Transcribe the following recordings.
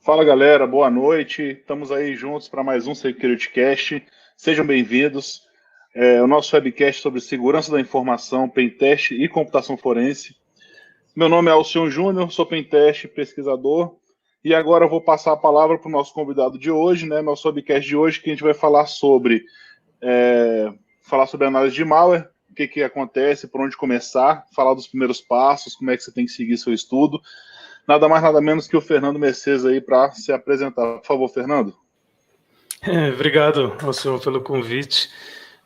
Fala galera, boa noite. Estamos aí juntos para mais um SecurityCast. Sejam bem-vindos. O nosso webcast sobre segurança da informação, pentest e computação forense. Meu nome é Alcion Júnior, sou pentest, pesquisador. E agora eu vou passar a palavra para o nosso convidado de hoje, né? Nosso webcast de hoje, que a gente vai falar sobre análise de malware, o que acontece, por onde começar, falar dos primeiros passos, como é que você tem que seguir seu estudo. Nada mais, nada menos que o Fernando Mercedes aí para se apresentar. Por favor, Fernando. Obrigado, Alcion, pelo convite.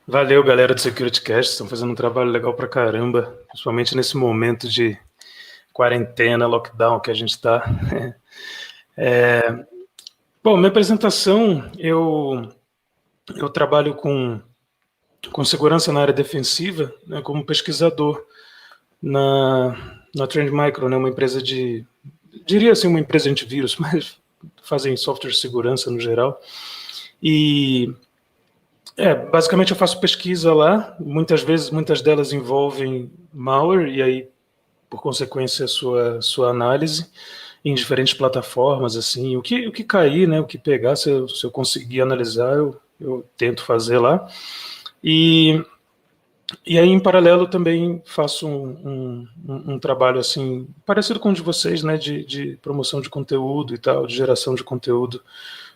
Valeu, galera do SecurityCast, estão fazendo um trabalho legal pra caramba, principalmente nesse momento de quarentena, lockdown que a gente está. Bom, minha apresentação, eu trabalho com segurança na área defensiva, né, como pesquisador na Trend Micro, né, uma empresa diria assim, uma empresa de antivírus, mas fazem software de segurança no geral. E basicamente eu faço pesquisa lá, muitas delas envolvem malware, e aí, por consequência, sua análise em diferentes plataformas, assim, o que cair, né, o que pegar, se eu conseguir analisar, eu tento fazer lá. E aí, em paralelo, também faço um trabalho assim, parecido com o de vocês, né, de promoção de conteúdo e tal, de geração de conteúdo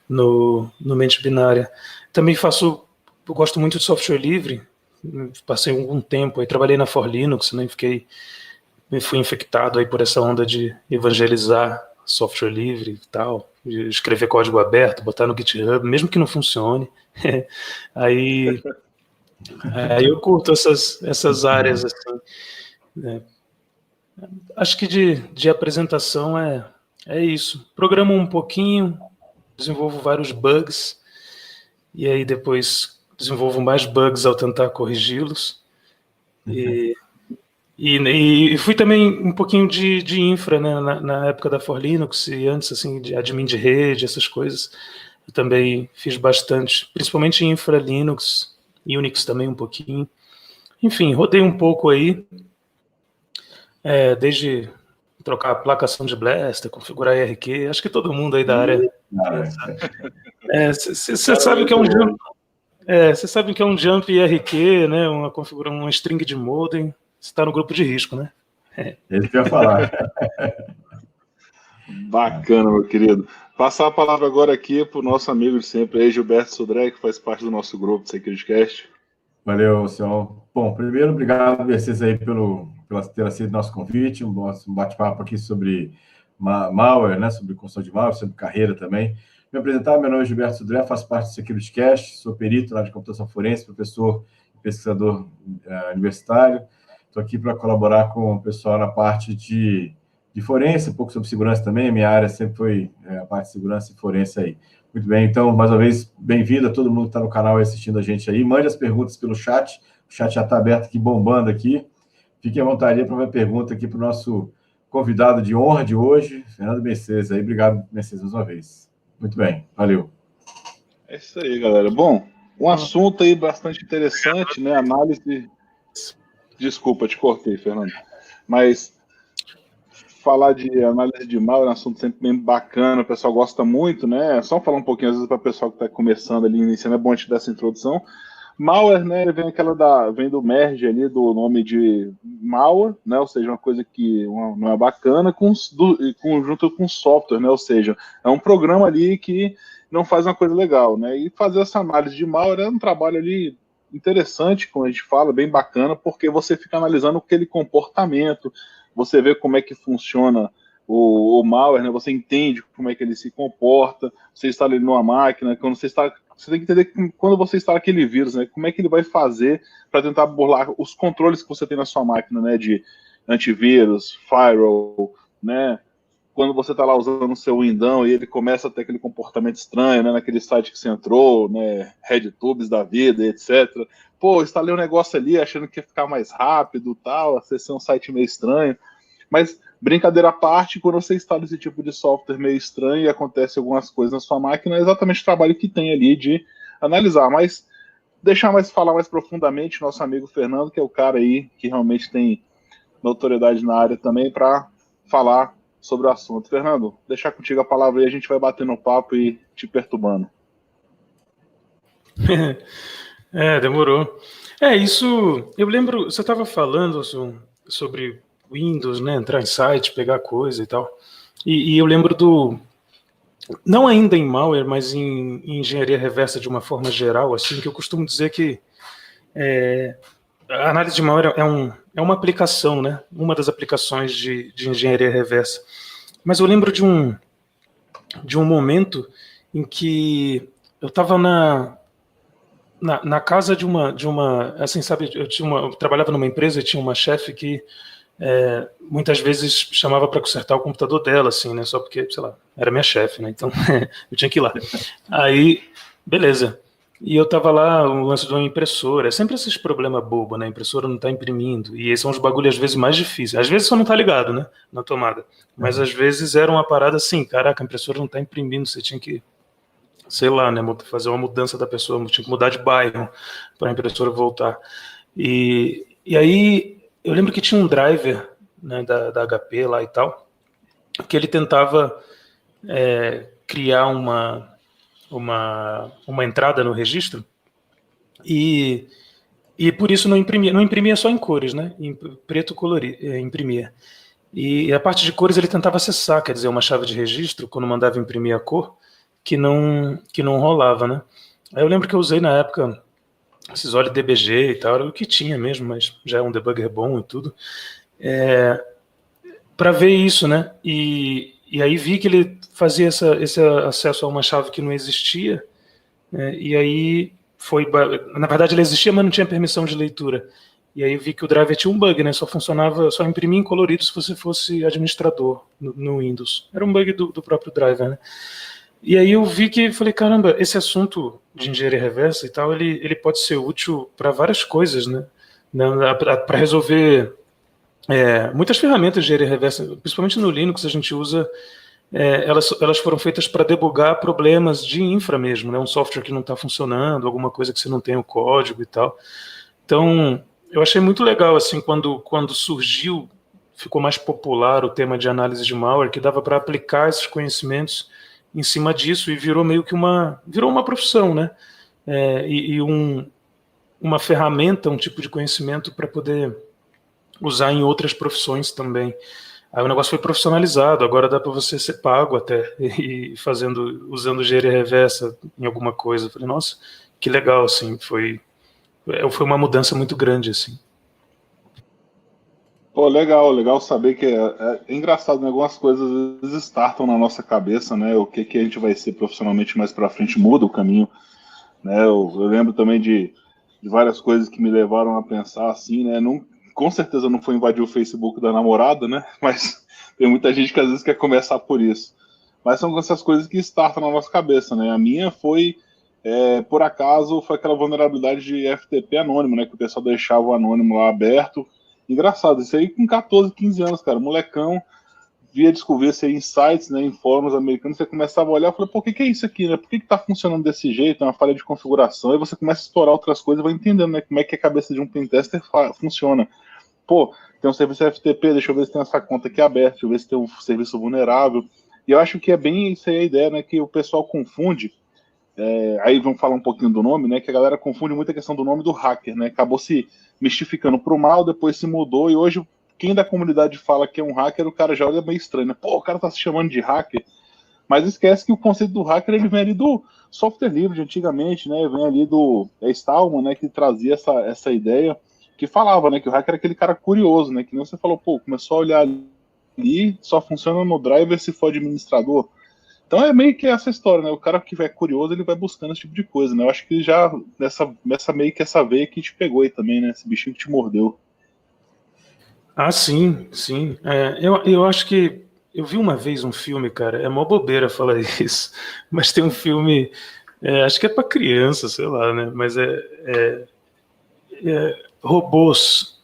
no mente binária. Também eu gosto muito de software livre, passei algum tempo aí, trabalhei na For Linux, né, fui infectado aí por essa onda de evangelizar software livre e tal, de escrever código aberto, botar no GitHub, mesmo que não funcione. Aí eu curto essas áreas assim, né. Acho que de apresentação é isso. Programo um pouquinho, desenvolvo vários bugs, e aí depois desenvolvo mais bugs ao tentar corrigi-los. E fui também um pouquinho de infra, né, na época da For Linux, e antes, assim, de admin de rede, essas coisas. Eu também fiz bastante, principalmente infra Linux, Unix também um pouquinho. Enfim, rodei um pouco aí, desde trocar a placação de Blaster, configurar IRQ, acho que todo mundo aí da área. Você sabe que é um jump. Você sabe que é um jump IRQ, né? Uma string de modem. Você está no grupo de risco, né? Ele quer falar. Bacana, meu querido. Passar a palavra agora aqui para o nosso amigo de sempre, aí, Gilberto Sodré, que faz parte do nosso grupo do SecurityCast. Valeu, senhor. Bom, primeiro, obrigado, Mercedes, aí pelo ter aceito nosso convite, um bate-papo aqui sobre malware, né, sobre construção de malware, sobre carreira também. Me apresentar, meu nome é Gilberto Sodré, faço parte do SecurityCast, sou perito lá de computação forense, professor e pesquisador universitário. Estou aqui para colaborar com o pessoal na parte de forense, um pouco sobre segurança também. A minha área sempre foi a parte de segurança e forense aí. Muito bem, então, mais uma vez, bem-vindo a todo mundo que está no canal e assistindo a gente aí. Mande as perguntas pelo chat, o chat já está aberto aqui, bombando aqui. Fique à vontade para uma pergunta aqui para o nosso convidado de honra de hoje, Fernando Mercedes. Aí, obrigado, Mercedes, mais uma vez. Muito bem, valeu. É isso aí, galera. Bom, um assunto aí bastante interessante, né? Análise. Desculpa, te cortei, Fernando. Mas falar de análise de malware é um assunto sempre bem bacana, o pessoal gosta muito, né? Só falar um pouquinho, às vezes, para o pessoal que está começando ali, iniciando, é bom a gente dar essa introdução. Malware, né, vem do merge ali, do nome de malware, né, ou seja, uma coisa que não é bacana, junto com software, né, ou seja, é um programa ali que não faz uma coisa legal, né, e fazer essa análise de malware é um trabalho ali interessante, como a gente fala, bem bacana, porque você fica analisando aquele comportamento, você vê como é que funciona o malware, né, você entende como é que ele se comporta, você instala ele numa máquina, quando você tem que entender que quando você instala aquele vírus, né, como é que ele vai fazer para tentar burlar os controles que você tem na sua máquina, né, de antivírus, firewall, né, quando você está lá usando o seu Windows e ele começa a ter aquele comportamento estranho, né, naquele site que você entrou, né, RedTubes da vida, etc. Pô, instalei um negócio ali achando que ia ficar mais rápido, tal, acessei um site meio estranho, mas brincadeira à parte, quando você instala esse tipo de software meio estranho e acontece algumas coisas na sua máquina, é exatamente o trabalho que tem ali de analisar, mas falar mais profundamente nosso amigo Fernando, que é o cara aí que realmente tem notoriedade na área também, para falar sobre o assunto. Fernando, deixar contigo a palavra aí, a gente vai batendo papo e te perturbando. Demorou. Isso, eu lembro, você estava falando sobre Windows, né, entrar em site, pegar coisa e tal, e eu lembro não ainda em malware, mas em engenharia reversa de uma forma geral, assim, que eu costumo dizer que a análise de malware é uma aplicação, né, uma das aplicações de engenharia reversa. Mas eu lembro de um momento em que eu estava na casa de uma, assim, sabe, eu trabalhava numa empresa e tinha uma chefe que muitas vezes chamava para consertar o computador dela, assim, né, só porque, sei lá, era minha chefe, né, então eu tinha que ir lá. Aí, beleza. E eu tava lá, o lance de uma impressora, é sempre esses problemas bobo, né, a impressora não tá imprimindo, e esses são os bagulhos às vezes mais difíceis, às vezes só não tá ligado, né, na tomada, mas às vezes era uma parada assim, caraca, a impressora não tá imprimindo, você tinha que, sei lá, né, fazer uma mudança da pessoa, tinha que mudar de bairro para a impressora voltar. E aí eu lembro que tinha um driver, né, da HP lá e tal, que ele tentava criar uma entrada no registro e por isso não imprimia só em cores, né, em preto imprimia. E a parte de cores ele tentava acessar, quer dizer, uma chave de registro, quando mandava imprimir a cor, que não rolava, né? Aí eu lembro que eu usei na época esses olhos DBG e tal, era o que tinha mesmo, mas já é um debugger bom e tudo, para ver isso, né? E aí vi que ele fazia esse acesso a uma chave que não existia, né? E aí na verdade ele existia, mas não tinha permissão de leitura. E aí vi que o driver tinha um bug, né? Só imprimia em colorido se você fosse administrador no Windows. Era um bug do próprio driver, né? E aí eu vi que, falei, caramba, esse assunto de engenharia reversa e tal, ele pode ser útil para várias coisas, né? Para resolver muitas ferramentas de engenharia reversa, principalmente no Linux a gente usa, elas foram feitas para debugar problemas de infra mesmo, né? Um software que não está funcionando, alguma coisa que você não tem o código e tal. Então, eu achei muito legal, assim, quando surgiu, ficou mais popular o tema de análise de malware, que dava para aplicar esses conhecimentos em cima disso e virou meio que virou uma profissão, né? Uma ferramenta, um tipo de conhecimento para poder usar em outras profissões também. Aí o negócio foi profissionalizado, agora dá para você ser pago até, e usando engenharia reversa em alguma coisa. Eu falei, nossa, que legal, assim, foi uma mudança muito grande, assim. Pô, legal saber que é engraçado, né? Algumas coisas às vezes startam na nossa cabeça, né? O que a gente vai ser profissionalmente mais para frente muda o caminho, né? Eu lembro também de várias coisas que me levaram a pensar assim, né? Com certeza não foi invadir o Facebook da namorada, né? Mas tem muita gente que às vezes quer começar por isso. Mas são essas coisas que startam na nossa cabeça, né? A minha foi, por acaso, foi aquela vulnerabilidade de FTP anônimo, né? Que o pessoal deixava o anônimo lá aberto. Engraçado, isso aí com 14, 15 anos, cara, molecão, descobrir isso aí em sites, né, em fóruns americanos, você começava a olhar e falava, pô, o que é isso aqui, né, por que tá funcionando desse jeito, é uma falha de configuração, aí você começa a explorar outras coisas e vai entendendo, né, como é que a cabeça de um pentester funciona. Pô, tem um serviço FTP, deixa eu ver se tem essa conta aqui aberta, deixa eu ver se tem um serviço vulnerável, e eu acho que é bem isso aí a ideia, né, que o pessoal confunde, aí vamos falar um pouquinho do nome, né, que a galera confunde muito a questão do nome do hacker, né, acabou se mistificando pro mal, depois se mudou, e hoje quem da comunidade fala que é um hacker, o cara já olha meio estranho, né, pô, o cara tá se chamando de hacker, mas esquece que o conceito do hacker, ele vem ali do software livre de antigamente, né, vem ali do Stallman, né, que trazia essa ideia, que falava, né, que o hacker é aquele cara curioso, né, que nem você falou, pô, começou a olhar ali, só funciona no driver se for administrador. Então é meio que essa história, né? O cara que é curioso, ele vai buscando esse tipo de coisa, né? Eu acho que já nessa meio que essa veia que te pegou aí também, né? Esse bichinho que te mordeu. Ah, sim. Eu acho que eu vi uma vez um filme, cara, é mó bobeira falar isso, mas tem um filme, acho que é pra criança, sei lá, né? Mas robôs,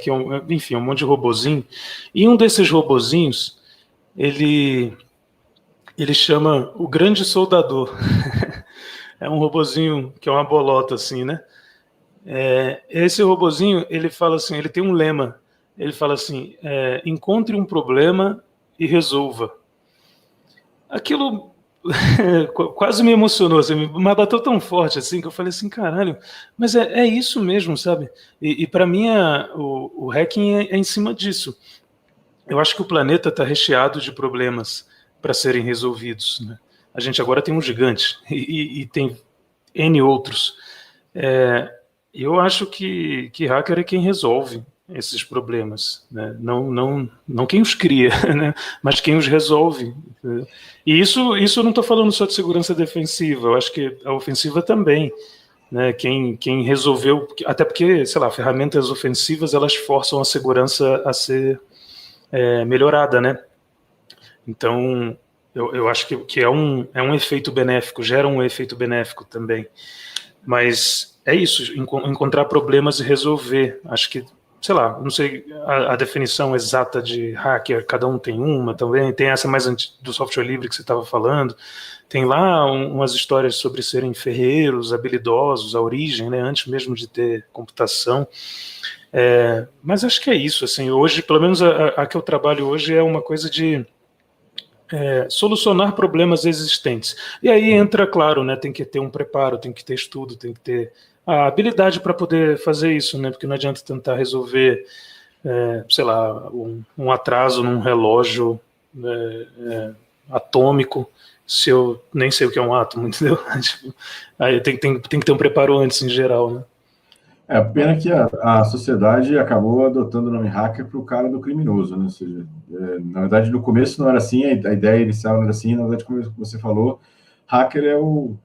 que enfim, um monte de robozinho, e um desses robozinhos, ele chama o Grande Soldador. É um robozinho que é uma bolota, assim, né? Esse robozinho, ele fala assim, ele tem um lema, ele fala assim, encontre um problema e resolva. Aquilo quase me emocionou, assim, mas bateu tão forte assim que eu falei assim, caralho, mas é isso mesmo, sabe? E para mim o hacking é em cima disso. Eu acho que o planeta está recheado de problemas para serem resolvidos, né? A gente agora tem um gigante e tem N outros. Eu acho que hacker é quem resolve esses problemas, né? Não quem os cria, né? Mas quem os resolve. E isso eu não estou falando só de segurança defensiva, eu acho que a ofensiva também, né? Quem resolveu, até porque, sei lá, ferramentas ofensivas elas forçam a segurança a ser melhorada, né? Então eu acho que é um efeito benéfico, gera um efeito benéfico também. Mas é isso, encontrar problemas e resolver. Acho que, sei lá, não sei a definição exata de hacker, cada um tem uma também, tem essa mais do software livre que você estava falando, tem lá umas histórias sobre serem ferreiros, habilidosos, a origem, né, antes mesmo de ter computação. Mas acho que é isso, assim, hoje, pelo menos a que eu trabalho hoje é uma coisa de solucionar problemas existentes. E aí entra, claro, né, tem que ter um preparo, tem que ter estudo, tem que ter a habilidade para poder fazer isso, né, porque não adianta tentar resolver, sei lá, um atraso num relógio atômico, se eu nem sei o que é um átomo, entendeu? Aí tem que ter um preparo antes, em geral, né? A pena que a sociedade acabou adotando o nome hacker para o cara do criminoso, né? Ou seja, na verdade, no começo não era assim, a ideia inicial não era assim, na verdade, como você falou, hacker é o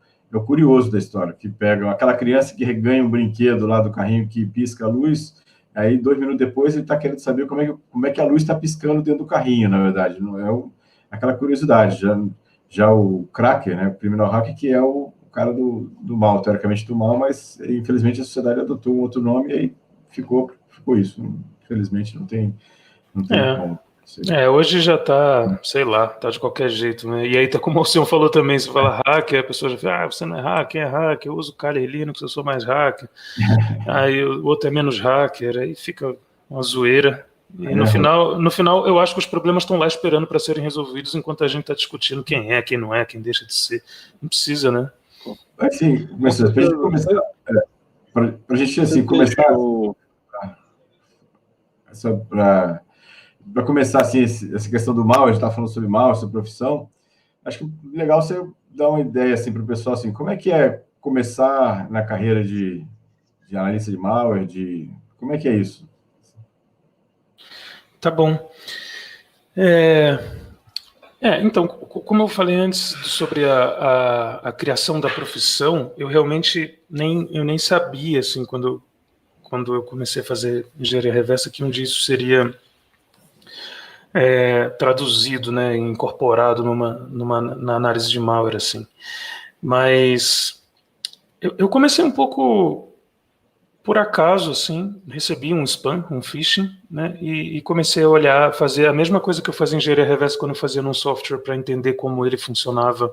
curioso da história, que pega aquela criança que ganha um brinquedo lá do carrinho que pisca a luz, aí 2 minutos depois ele está querendo saber como é que a luz está piscando dentro do carrinho, na verdade, não é aquela curiosidade. Já o cracker, né, o criminal hacker, que é o cara do mal, teoricamente do mal, mas infelizmente a sociedade adotou um outro nome e aí ficou isso. Infelizmente não tem como. Hoje já tá, sei lá, tá de qualquer jeito, né? E aí tá como o senhor falou também, você fala hacker, a pessoa já fala, você não é hacker, eu uso Kali Linux, eu sou mais hacker. Aí o outro é menos hacker, aí fica uma zoeira. E no final eu acho que os problemas estão lá esperando para serem resolvidos enquanto a gente está discutindo quem é, quem não é, quem deixa de ser. Não precisa, né? Assim, para a gente assim, começar para começar assim, essa questão do mal, a gente está falando sobre mal, sobre profissão, acho que legal você dar uma ideia assim, para o pessoal, assim, como é que é começar na carreira de analista de malware, como é que é isso? Tá bom. Então, como eu falei antes sobre a criação da profissão, eu realmente nem sabia, assim, quando eu comecei a fazer engenharia reversa, que um dia isso seria traduzido, né, incorporado na análise de malware, assim. Mas eu comecei um pouco por acaso, assim, recebi um spam, um phishing, né, e comecei a olhar, fazer a mesma coisa que eu fazia em engenharia reversa quando eu fazia num software para entender como ele funcionava,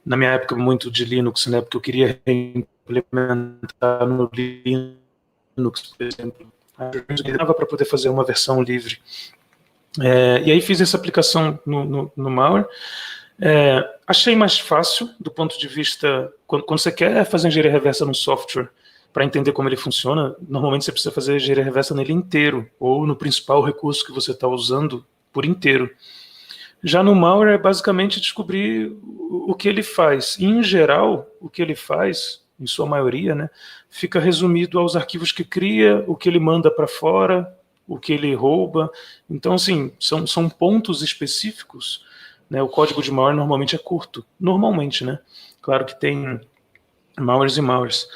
na minha época muito de Linux, né, porque eu queria implementar no Linux, por exemplo, dava para poder fazer uma versão livre. E aí fiz essa aplicação no malware. Achei mais fácil do ponto de vista, quando você quer fazer engenharia reversa no software, para entender como ele funciona, normalmente você precisa fazer engenharia reversa nele inteiro, ou no principal recurso que você está usando por inteiro. Já no malware é basicamente descobrir o que ele faz. E, em geral, o que ele faz, em sua maioria, né, fica resumido aos arquivos que cria, o que ele manda para fora, o que ele rouba. Então, assim, são pontos específicos, né? O código de malware normalmente é curto. Normalmente, né? Claro que tem malwares e malwares.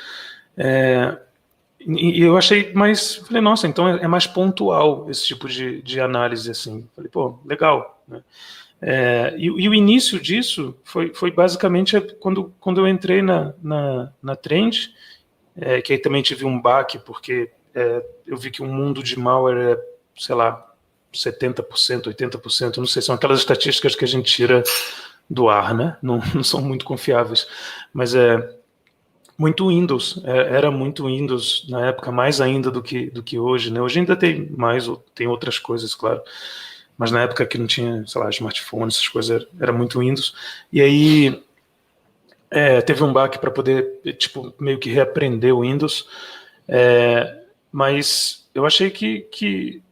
E eu achei mais... Falei, nossa, então é mais pontual esse tipo de análise, assim. Falei, pô, legal, né? E o início disso foi basicamente quando eu entrei na Trend, que aí também tive um baque, porque eu vi que o mundo de malware sei lá, 70%, 80%, não sei, são aquelas estatísticas que a gente tira do ar, né? Não são muito confiáveis. Mas muito Windows, era muito Windows na época, mais ainda do que hoje, né? Hoje ainda tem mais, tem outras coisas, claro, mas na época que não tinha, sei lá, smartphone, essas coisas, era muito Windows. E aí teve um baque para poder, tipo, meio que reaprender o Windows, mas eu achei que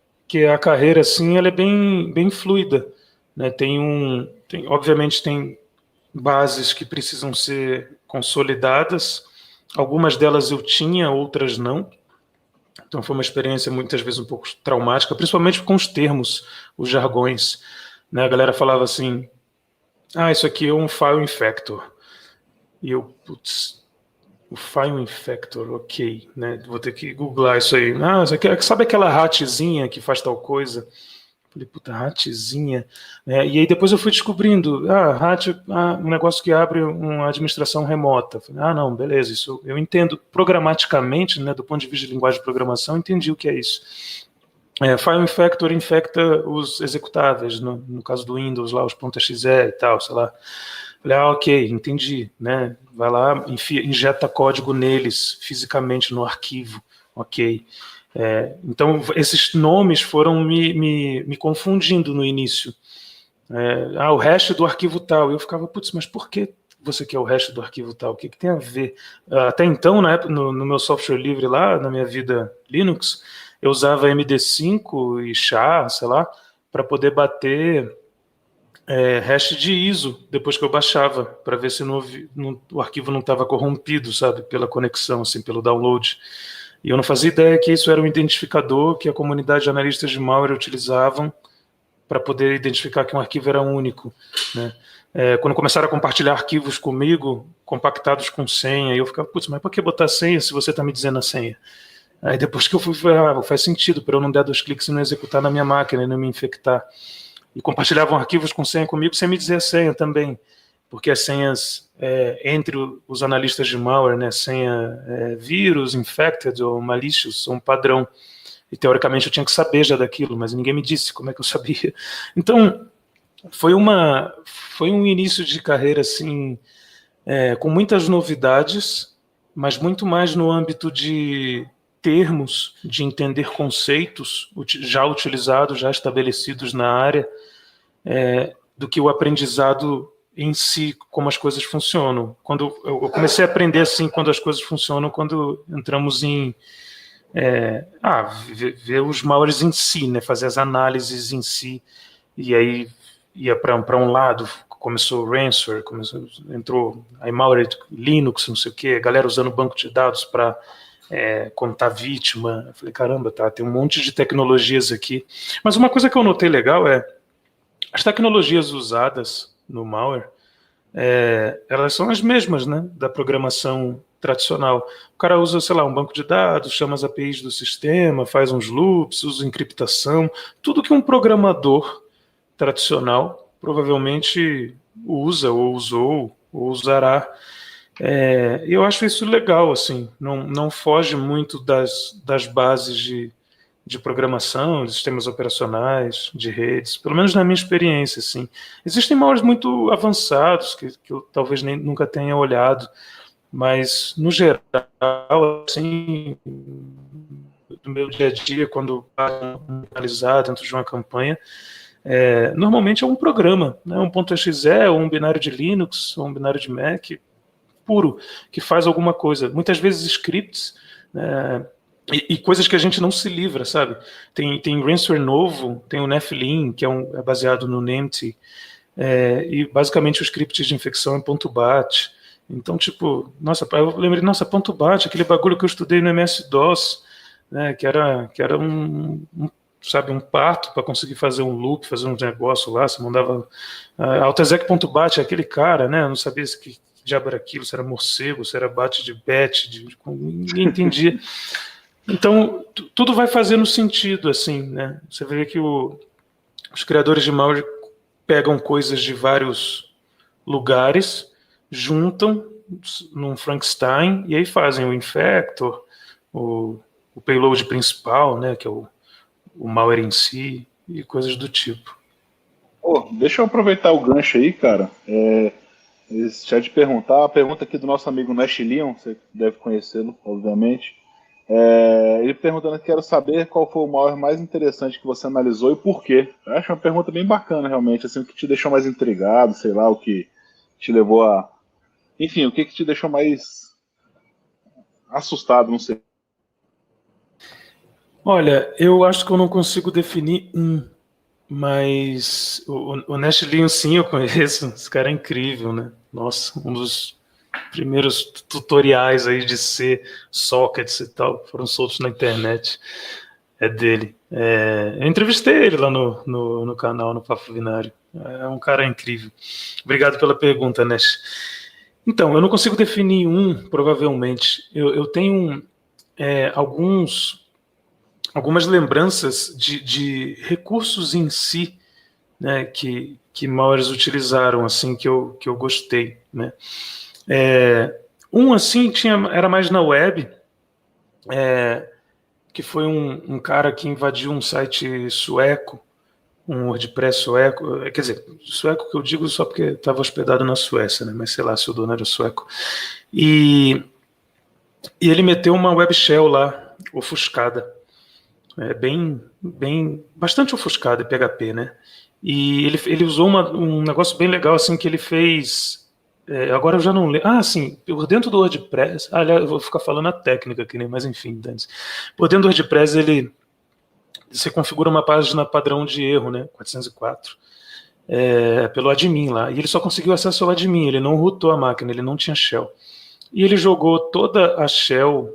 a carreira, assim, ela é bem fluida, né? Obviamente tem bases que precisam ser consolidadas, algumas delas eu tinha, outras não. Então foi uma experiência muitas vezes um pouco traumática, principalmente com os termos, os jargões, né? A galera falava assim, isso aqui é um file infector. E eu, putz, o file infector, ok, né? Vou ter que googlar isso aí. Sabe aquela ratzinha que faz tal coisa? Falei, puta, ratzinha. E aí depois eu fui descobrindo, rat, um negócio que abre uma administração remota. Falei, não, beleza, isso eu entendo programaticamente, né, do ponto de vista de linguagem de programação, entendi o que é isso. File infector infecta os executáveis, no caso do Windows, lá, os .exe e tal, sei lá. Falei, ok, entendi, né? Vai lá, injeta código neles, fisicamente no arquivo, ok. Então, esses nomes foram me confundindo no início. O hash do arquivo tal. Eu ficava, putz, mas por que você quer o hash do arquivo tal? O que tem a ver? Até então, na época, no meu software livre lá, na minha vida Linux, eu usava MD5 e SHA, sei lá, para poder bater hash de ISO depois que eu baixava, para ver se o arquivo não estava corrompido, sabe, pela conexão, assim, pelo download. E eu não fazia ideia que isso era um identificador que a comunidade de analistas de malware utilizavam para poder identificar que um arquivo era único, né? Quando começaram a compartilhar arquivos comigo, compactados com senha, eu ficava, putz, mas por que botar senha se você está me dizendo a senha? Aí depois que eu fui, faz sentido, para eu não dar 2 cliques e não executar na minha máquina e não me infectar. E compartilhavam arquivos com senha comigo sem me dizer a senha também, porque as senhas entre os analistas de malware, né, senha vírus, infected ou malicious, são um padrão. E teoricamente eu tinha que saber já daquilo, mas ninguém me disse como é que eu sabia. Então, foi um início de carreira assim, com muitas novidades, mas muito mais no âmbito de termos, de entender conceitos já utilizados, já estabelecidos na área, do que o aprendizado em si, como as coisas funcionam. Quando eu comecei a aprender assim, quando as coisas funcionam, quando entramos em ver os malwares em si, né, fazer as análises em si, e aí ia para um lado, começou o ransomware, entrou a malware Linux, não sei o que, a galera usando banco de dados para contar vítima. Eu falei, caramba, tem um monte de tecnologias aqui. Mas uma coisa que eu notei legal as tecnologias usadas no malware, elas são as mesmas, né, da programação tradicional. O cara usa, sei lá, um banco de dados, chama as APIs do sistema, faz uns loops, usa encriptação, tudo que um programador tradicional provavelmente usa, ou usou, ou usará. Eu acho isso legal, assim, não foge muito das bases de programação, de sistemas operacionais, de redes, pelo menos na minha experiência, assim. Existem malwares muito avançados que eu talvez nunca tenha olhado, mas, no geral, assim, no meu dia a dia, quando analisar dentro de uma campanha, normalmente é um programa, né, um .exe, ou um binário de Linux, ou um binário de Mac, puro, que faz alguma coisa. Muitas vezes scripts, e coisas que a gente não se livra, sabe? Tem ransomware novo, tem o Nephilim, que é baseado no NemT, e basicamente o script de infecção é .bat. Então, tipo, eu lembrei, .bat, aquele bagulho que eu estudei no MS-DOS, né, que era um parto para conseguir fazer um loop, fazer um negócio lá, você mandava autoexec.bat, aquele cara, né, eu não sabia que diabo era aquilo, se era morcego, se era bat de bet, ninguém entendia. Então, tudo vai fazendo sentido, assim, né, você vê que os criadores de malware pegam coisas de vários lugares, juntam num Frankenstein e aí fazem o infector, o payload principal, né, que é o malware em si, e coisas do tipo. Deixa eu aproveitar o gancho aí, cara. deixa eu te perguntar, a pergunta aqui do nosso amigo Nash Leon, você deve conhecê-lo, obviamente. Ele perguntando, quero saber qual foi o malware mais interessante que você analisou e por quê. Eu acho uma pergunta bem bacana, realmente, assim, o que te deixou mais intrigado, sei lá, o que te levou a... Enfim, o que te deixou mais assustado, não sei. Olha, eu acho que eu não consigo definir mas o Nash Leon, sim, eu conheço, esse cara é incrível, né? Nossa, um dos primeiros tutoriais aí de C, sockets e tal, foram soltos na internet, é dele. Eu entrevistei ele lá no canal, no Papo Binário, é um cara incrível. Obrigado pela pergunta, Nash. Então, eu não consigo definir provavelmente. Eu tenho algumas lembranças de recursos em si, né, que malwares utilizaram, assim, que eu gostei, né. Assim, era mais na web, que foi um cara que invadiu um site sueco, um WordPress sueco, quer dizer, sueco que eu digo só porque estava hospedado na Suécia, né, mas sei lá se o dono era sueco. E ele meteu uma web shell lá, ofuscada, bastante ofuscada em PHP, né? E ele usou um negócio bem legal, assim, que ele fez. Agora eu já não lembro. Ah, sim, por dentro do WordPress. Aliás, eu vou ficar falando a técnica aqui, né? Mas enfim, Dante. Por dentro do WordPress, você configura uma página padrão de erro, né? 404. Pelo admin lá. E ele só conseguiu acesso ao admin, ele não rootou a máquina, ele não tinha shell. E ele jogou toda a shell.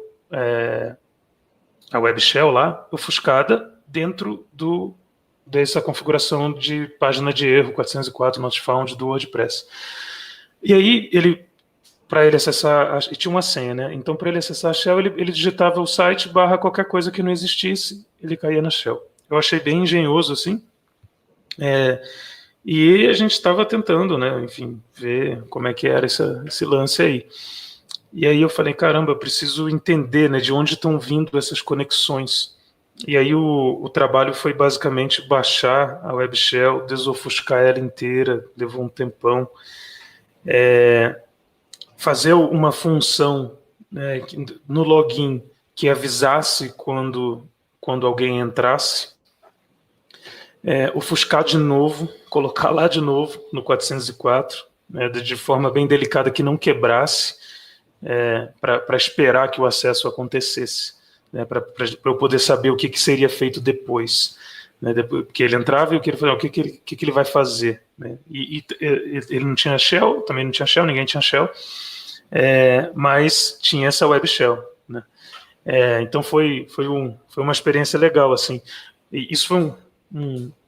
A web shell lá, ofuscada, dentro dessa configuração de página de erro 404 not found do WordPress. E aí, para ele acessar, e tinha uma senha, né? Então, para ele acessar a shell, ele digitava o site / qualquer coisa que não existisse, ele caía na shell. Eu achei bem engenhoso, assim. E a gente estava tentando, né? Enfim, ver como é que era esse lance aí. E aí eu falei, caramba, eu preciso entender, né, de onde estão vindo essas conexões. E aí o trabalho foi basicamente baixar a web shell, desofuscar ela inteira, levou um tempão. Fazer uma função, né, no login que avisasse quando alguém entrasse, ofuscar de novo, colocar lá de novo no 404, né, de forma bem delicada que não quebrasse, para esperar que o acesso acontecesse, né, para eu poder saber o que seria feito depois, né, depois que ele entrava e o que ele fazia, o que ele vai fazer, né, e ele não tinha shell, também não tinha shell, ninguém tinha shell, mas tinha essa web shell, né. Então foi uma experiência legal, assim, e isso foi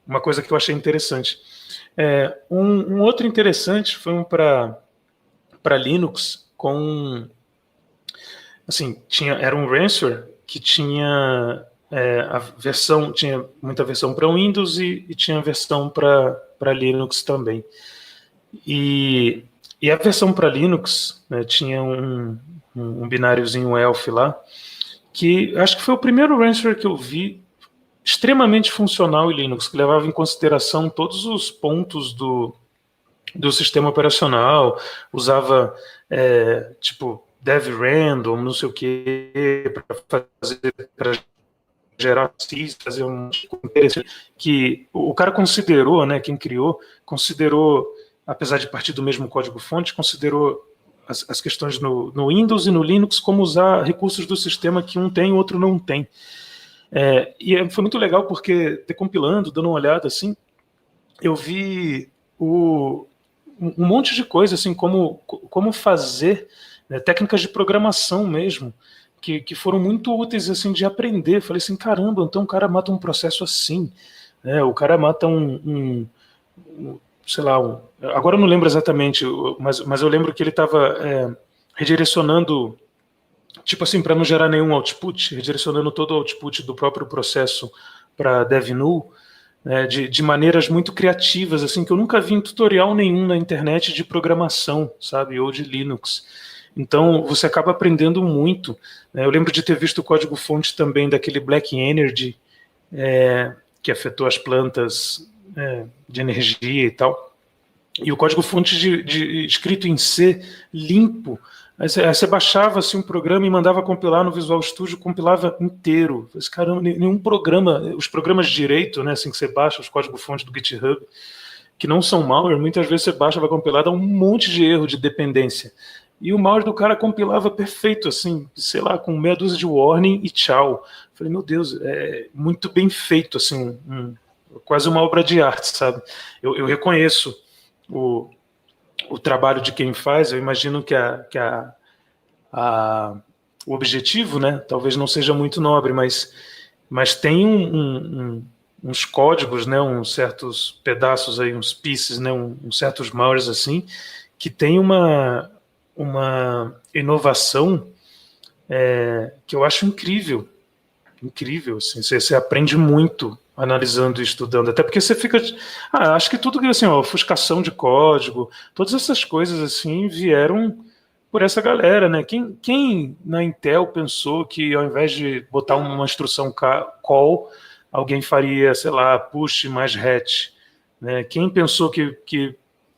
uma coisa que eu achei interessante. Um outro interessante foi para Linux, assim, era um ransomware que tinha tinha muita versão para Windows e tinha versão para Linux também. E a versão para Linux, né, tinha um bináriozinho ELF lá, que acho que foi o primeiro ransomware que eu vi extremamente funcional em Linux, que levava em consideração todos os pontos do sistema operacional, usava tipo dev random, não sei o que, para gerar sys, fazer que o cara considerou, né, quem criou, considerou, apesar de partir do mesmo código-fonte, considerou as questões no Windows e no Linux como usar recursos do sistema que um tem e o outro não tem. E foi muito legal porque, decompilando, dando uma olhada assim, eu vi um monte de coisa, assim, como fazer, né, técnicas de programação mesmo, que foram muito úteis, assim, de aprender. Falei assim, caramba, então o cara mata um processo assim, né, o cara mata sei lá, agora eu não lembro exatamente, mas eu lembro que ele estava redirecionando, tipo assim, para não gerar nenhum output, redirecionando todo o output do próprio processo para dev null, de maneiras muito criativas, assim, que eu nunca vi em tutorial nenhum na internet de programação, sabe, ou de Linux. Então, você acaba aprendendo muito, né? Eu lembro de ter visto o código-fonte também daquele Black Energy, que afetou as plantas de energia e tal. E o código-fonte escrito em C, limpo. Aí você baixava assim, um programa e mandava compilar no Visual Studio, compilava inteiro. Esse caramba, nenhum programa, os programas de direito, né, assim que você baixa, os códigos-fontes do GitHub, que não são malware, muitas vezes você baixa, vai compilar, dá um monte de erro de dependência. E o malware do cara compilava perfeito, assim, sei lá, com meia dúzia de warning e tchau. Falei, meu Deus, é muito bem feito, assim, quase uma obra de arte, sabe? Eu reconheço o trabalho de quem faz. Eu imagino que o objetivo, né, talvez não seja muito nobre, mas tem uns códigos, né, uns certos pedaços aí, uns pieces, né, uns certos malwares assim, que tem uma inovação que eu acho incrível, assim, você aprende muito analisando e estudando, até porque você fica, acho que tudo que assim, ofuscação de código, todas essas coisas assim vieram por essa galera, né? Quem na Intel pensou que ao invés de botar uma instrução call, alguém faria, sei lá, push mais hatch, né? Quem pensou que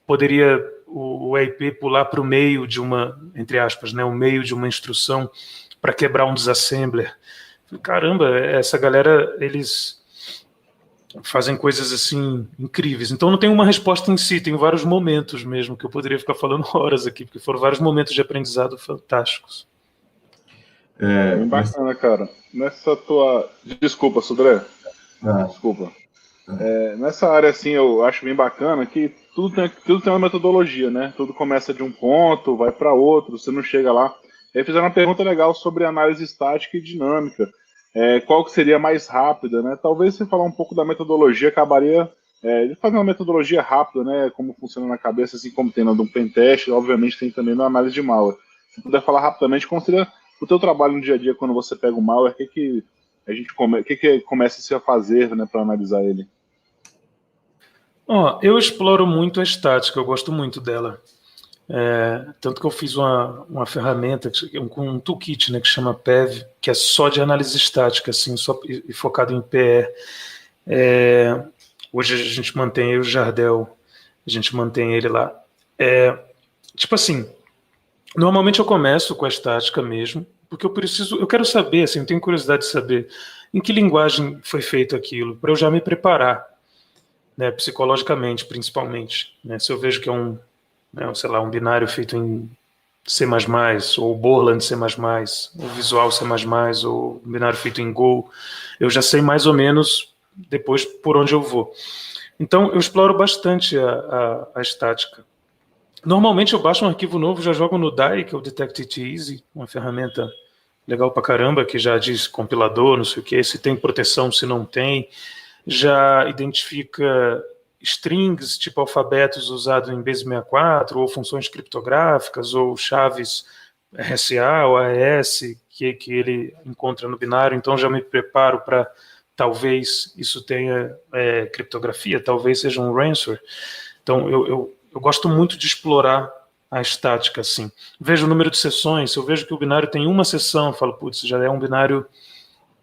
poderia o EIP pular para o meio de uma, entre aspas, né, o meio de uma instrução para quebrar um disassembler? Caramba, essa galera, eles fazem coisas assim incríveis. Então não tem uma resposta em si, tem vários momentos mesmo, que eu poderia ficar falando horas aqui, porque foram vários momentos de aprendizado fantásticos. Bem bacana, cara. Nessa tua... Desculpa, Sodré. Desculpa. Nessa área, assim, eu acho bem bacana que tudo tem uma metodologia, né? Tudo começa de um ponto, vai para outro, você não chega lá. Aí fizeram uma pergunta legal sobre análise estática e dinâmica. Qual que seria mais rápida, né? Talvez você falar um pouco da metodologia acabaria de fazer uma metodologia rápida, né? Como funciona na cabeça, assim como tem na do pentest, obviamente tem também na análise de malware. Se puder falar rapidamente, como seria o teu trabalho no dia a dia quando você pega o malware, o que começa a fazer, né, para analisar ele? Eu exploro muito a estática, eu gosto muito dela. Tanto que eu fiz uma ferramenta, um toolkit, né, que chama PEV, que é só de análise estática, assim, só e focado em PE. Hoje a gente mantém o Jardel, a gente mantém ele lá. Tipo assim, normalmente eu começo com a estática mesmo, porque eu quero saber, assim, eu tenho curiosidade de saber em que linguagem foi feito aquilo, para eu já me preparar, né, psicologicamente, principalmente, né, se eu vejo que sei lá, um binário feito em C++, ou Borland C++, ou Visual C++, ou um binário feito em Go, eu já sei mais ou menos depois por onde eu vou. Então, eu exploro bastante a estática. Normalmente eu baixo um arquivo novo, já jogo no DAI, que é o Detect It Easy, uma ferramenta legal pra caramba, que já diz compilador, não sei o que, se tem proteção, se não tem, já identifica strings, tipo alfabetos usados em Base64, ou funções criptográficas, ou chaves RSA ou AES, que ele encontra no binário. Então já me preparo para talvez isso tenha criptografia, talvez seja um ransomware. Então eu gosto muito de explorar a estática, assim. Vejo o número de sessões, se eu vejo que o binário tem uma sessão, eu falo, putz, já é um binário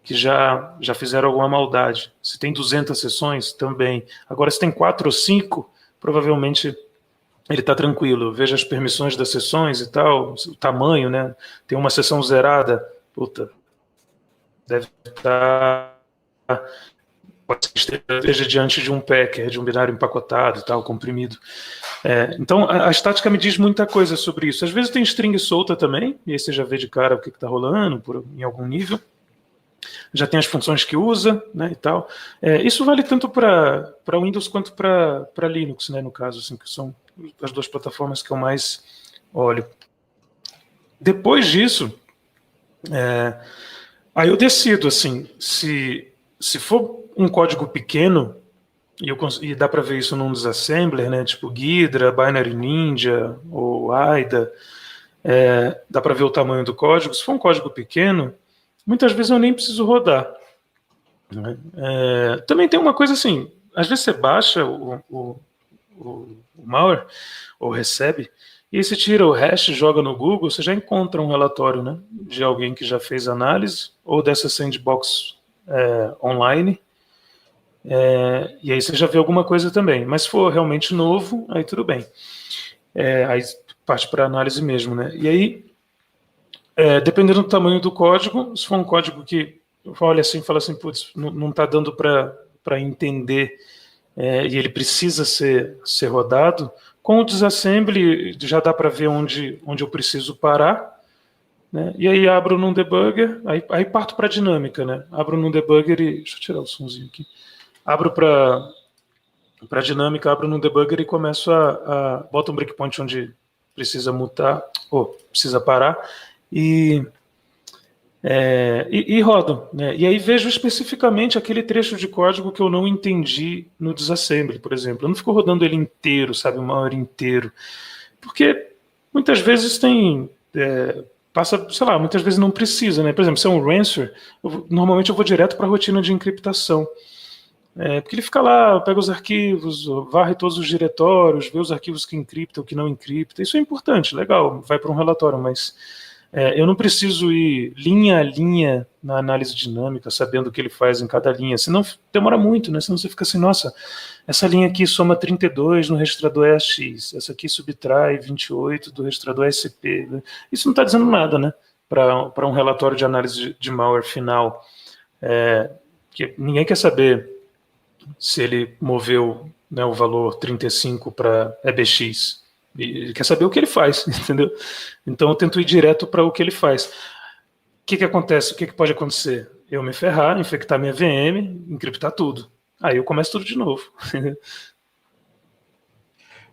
que já fizeram alguma maldade. Se tem 200 sessões, também. Agora, se tem 4 ou 5, provavelmente ele está tranquilo. Eu vejo as permissões das sessões e tal, o tamanho, né? Tem uma sessão zerada, puta, deve estar... Pode ser que esteja diante de um packer, de um binário empacotado e tal, comprimido. Então, a estática me diz muita coisa sobre isso. Às vezes tem string solta também, e aí você já vê de cara o que está rolando em algum nível. Já tem as funções que usa, né, e tal. Isso vale tanto para Windows quanto para Linux, né, no caso, assim, que são as duas plataformas que eu mais olho. Depois disso, aí eu decido, assim, se for um código pequeno, e dá para ver isso num disassembler, né, tipo Ghidra, Binary Ninja ou AIDA, dá para ver o tamanho do código. Se for um código pequeno, muitas vezes eu nem preciso rodar. Também tem uma coisa assim, às vezes você baixa o malware, ou recebe, e aí você tira o hash, joga no Google, você já encontra um relatório, né, de alguém que já fez análise, ou dessa sandbox online, E aí você já vê alguma coisa também. Mas se for realmente novo, aí tudo bem. Aí parte para análise mesmo, né? E aí, dependendo do tamanho do código, se for um código que olha assim e fala assim, putz, não está dando para entender, e ele precisa ser rodado, com o disassembly já dá para ver onde eu preciso parar, né? E aí abro num debugger, aí parto para a dinâmica, né? Abro num debugger e... Deixa eu tirar o somzinho aqui. Abro para a dinâmica, abro num debugger e começo boto um breakpoint onde precisa mutar, ou precisa parar, e rodo, né? E aí vejo especificamente aquele trecho de código que eu não entendi no disassembly, por exemplo. Eu não fico rodando ele inteiro, sabe, uma hora inteiro, porque muitas vezes passa, sei lá, muitas vezes não precisa, né? Por exemplo, se é um rancer, normalmente eu vou direto para a rotina de encriptação. Porque ele fica lá, pega os arquivos, varre todos os diretórios, vê os arquivos que encriptam, que não encriptam. Isso é importante, legal, vai para um relatório, mas eu não preciso ir linha a linha na análise dinâmica, sabendo o que ele faz em cada linha, senão demora muito, né? Senão você fica assim, nossa, essa linha aqui soma 32 no registrador EAX, essa aqui subtrai 28 do registrador ESP. Né? Isso não está dizendo nada, né? Para um relatório de análise de malware final. Que ninguém quer saber se ele moveu, né, o valor 35 para EBX. Ele quer saber o que ele faz, entendeu? Então eu tento ir direto para o que ele faz. O que acontece? O que pode acontecer? Eu me ferrar, infectar minha VM, encriptar tudo. Aí eu começo tudo de novo.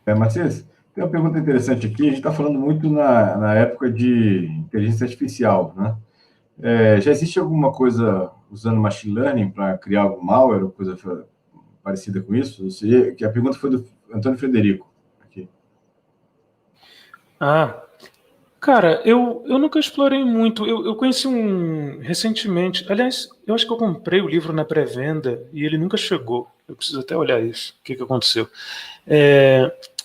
Matias, tem uma pergunta interessante aqui. A gente está falando muito na época de inteligência artificial, né? Já existe alguma coisa usando machine learning para criar algum malware ou coisa parecida com isso? Que a pergunta foi do Antônio Frederico. Aqui. Cara, eu nunca explorei muito. Eu conheci recentemente. Aliás, eu acho que eu comprei o livro na pré-venda e ele nunca chegou. Eu preciso até olhar isso. O que aconteceu?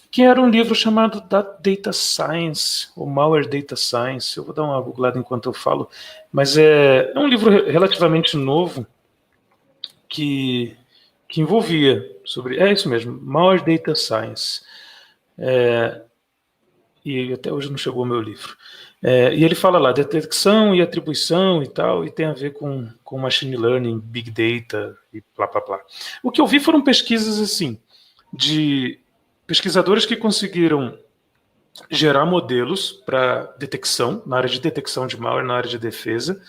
Que era um livro chamado Data Science, ou Malware Data Science. Eu vou dar uma googlada enquanto eu falo. Mas é um livro relativamente novo que envolvia sobre... É isso mesmo, Malware Data Science. E até hoje não chegou o meu livro. E ele fala lá, detecção e atribuição e tal, e tem a ver com machine learning, big data e blá, blá, blá. O que eu vi foram pesquisas assim, de pesquisadores que conseguiram gerar modelos para detecção, na área de detecção de malware, na área de defesa,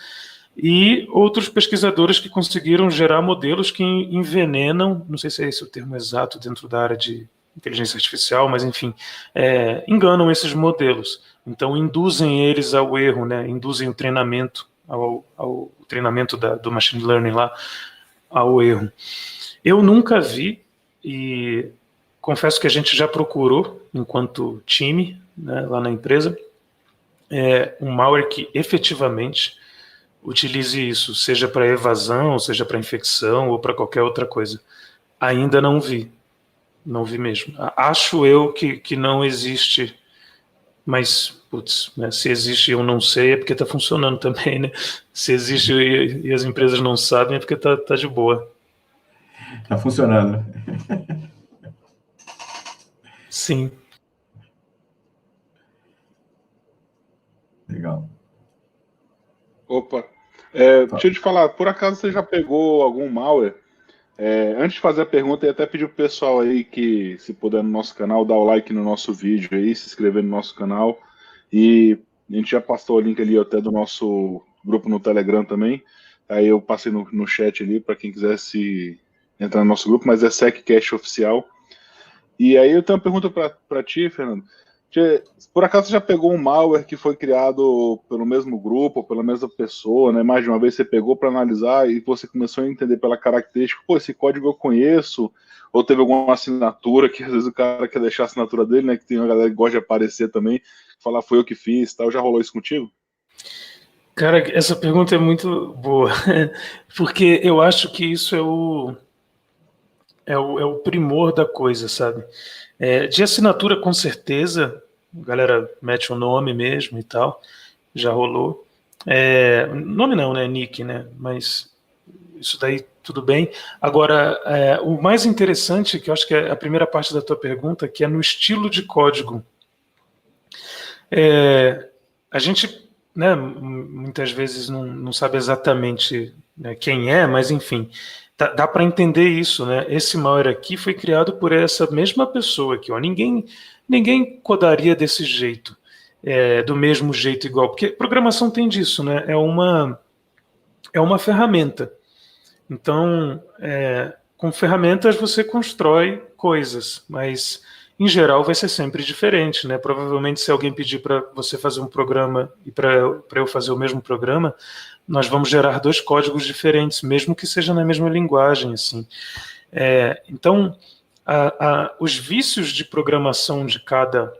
e outros pesquisadores que conseguiram gerar modelos que envenenam, não sei se é esse o termo exato dentro da área de inteligência artificial, mas enfim, enganam esses modelos. Então induzem eles ao erro, né? Induzem o treinamento, ao treinamento do machine learning lá, ao erro. Eu nunca vi, e confesso que a gente já procurou, enquanto time, né, lá na empresa, um malware que efetivamente utilize isso, seja para evasão, seja para infecção ou para qualquer outra coisa. Ainda não vi. Não vi mesmo. Acho eu que não existe, mas, putz, né, se existe e eu não sei, é porque está funcionando também, né? Se existe e as empresas não sabem, é porque tá de boa. Está funcionando. Sim. Legal. Opa. Deixa eu te falar, por acaso você já pegou algum malware? Antes de fazer a pergunta, eu ia até pedir pro pessoal aí que, se puder no nosso canal, dar o like no nosso vídeo aí, se inscrever no nosso canal. E a gente já postou o link ali até do nosso grupo no Telegram também. Aí eu passei no chat ali para quem quisesse entrar no nosso grupo, mas é SecCast Oficial. E aí eu tenho uma pergunta para ti, Fernando. Por acaso você já pegou um malware que foi criado pelo mesmo grupo, pela mesma pessoa, né? Mais de uma vez você pegou para analisar e você começou a entender pela característica, pô, esse código eu conheço, ou teve alguma assinatura que às vezes o cara quer deixar a assinatura dele, né? Que tem uma galera que gosta de aparecer também, falar foi eu que fiz, tal. Já rolou isso contigo? Cara, essa pergunta é muito boa, porque eu acho que isso é o primor da coisa, sabe? De assinatura, com certeza, a galera mete o nome mesmo e tal, já rolou. Nome não, né? Nick, né? Mas isso daí tudo bem. Agora, o mais interessante, que eu acho que é a primeira parte da tua pergunta, que é no estilo de código. A gente, né, muitas vezes não sabe exatamente, né, quem é, mas enfim, dá para entender isso, né? Esse malware aqui foi criado por essa mesma pessoa aqui, ó. Ninguém codaria desse jeito, do mesmo jeito igual, porque programação tem disso, né? É uma ferramenta. Então, com ferramentas você constrói coisas, mas em geral vai ser sempre diferente, né? Provavelmente, se alguém pedir para você fazer um programa e para eu fazer o mesmo programa, nós vamos gerar 2 códigos diferentes, mesmo que seja na mesma linguagem, assim. Então, os vícios de programação de cada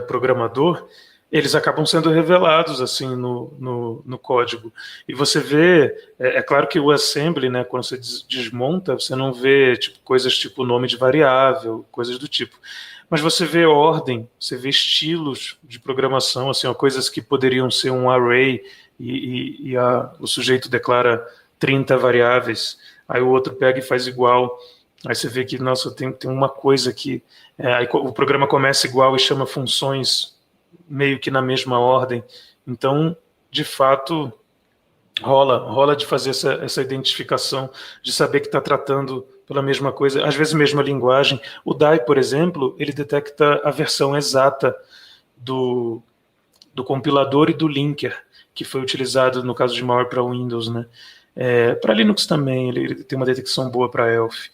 programador, eles acabam sendo revelados assim no código. E você vê, claro que o assembly, né, quando você desmonta, você não vê coisas tipo nome de variável, coisas do tipo. Mas você vê ordem, você vê estilos de programação, assim, ó, coisas que poderiam ser um array e o sujeito declara 30 variáveis, aí o outro pega e faz igual. Aí você vê que, nossa, tem uma coisa que... aí o programa começa igual e chama funções meio que na mesma ordem. Então, de fato, rola de fazer essa identificação, de saber que está tratando pela mesma coisa, às vezes mesma linguagem. O DAI, por exemplo, ele detecta a versão exata do compilador e do linker, que foi utilizado no caso de malware para Windows, né? Para Linux também, ele tem uma detecção boa para ELF.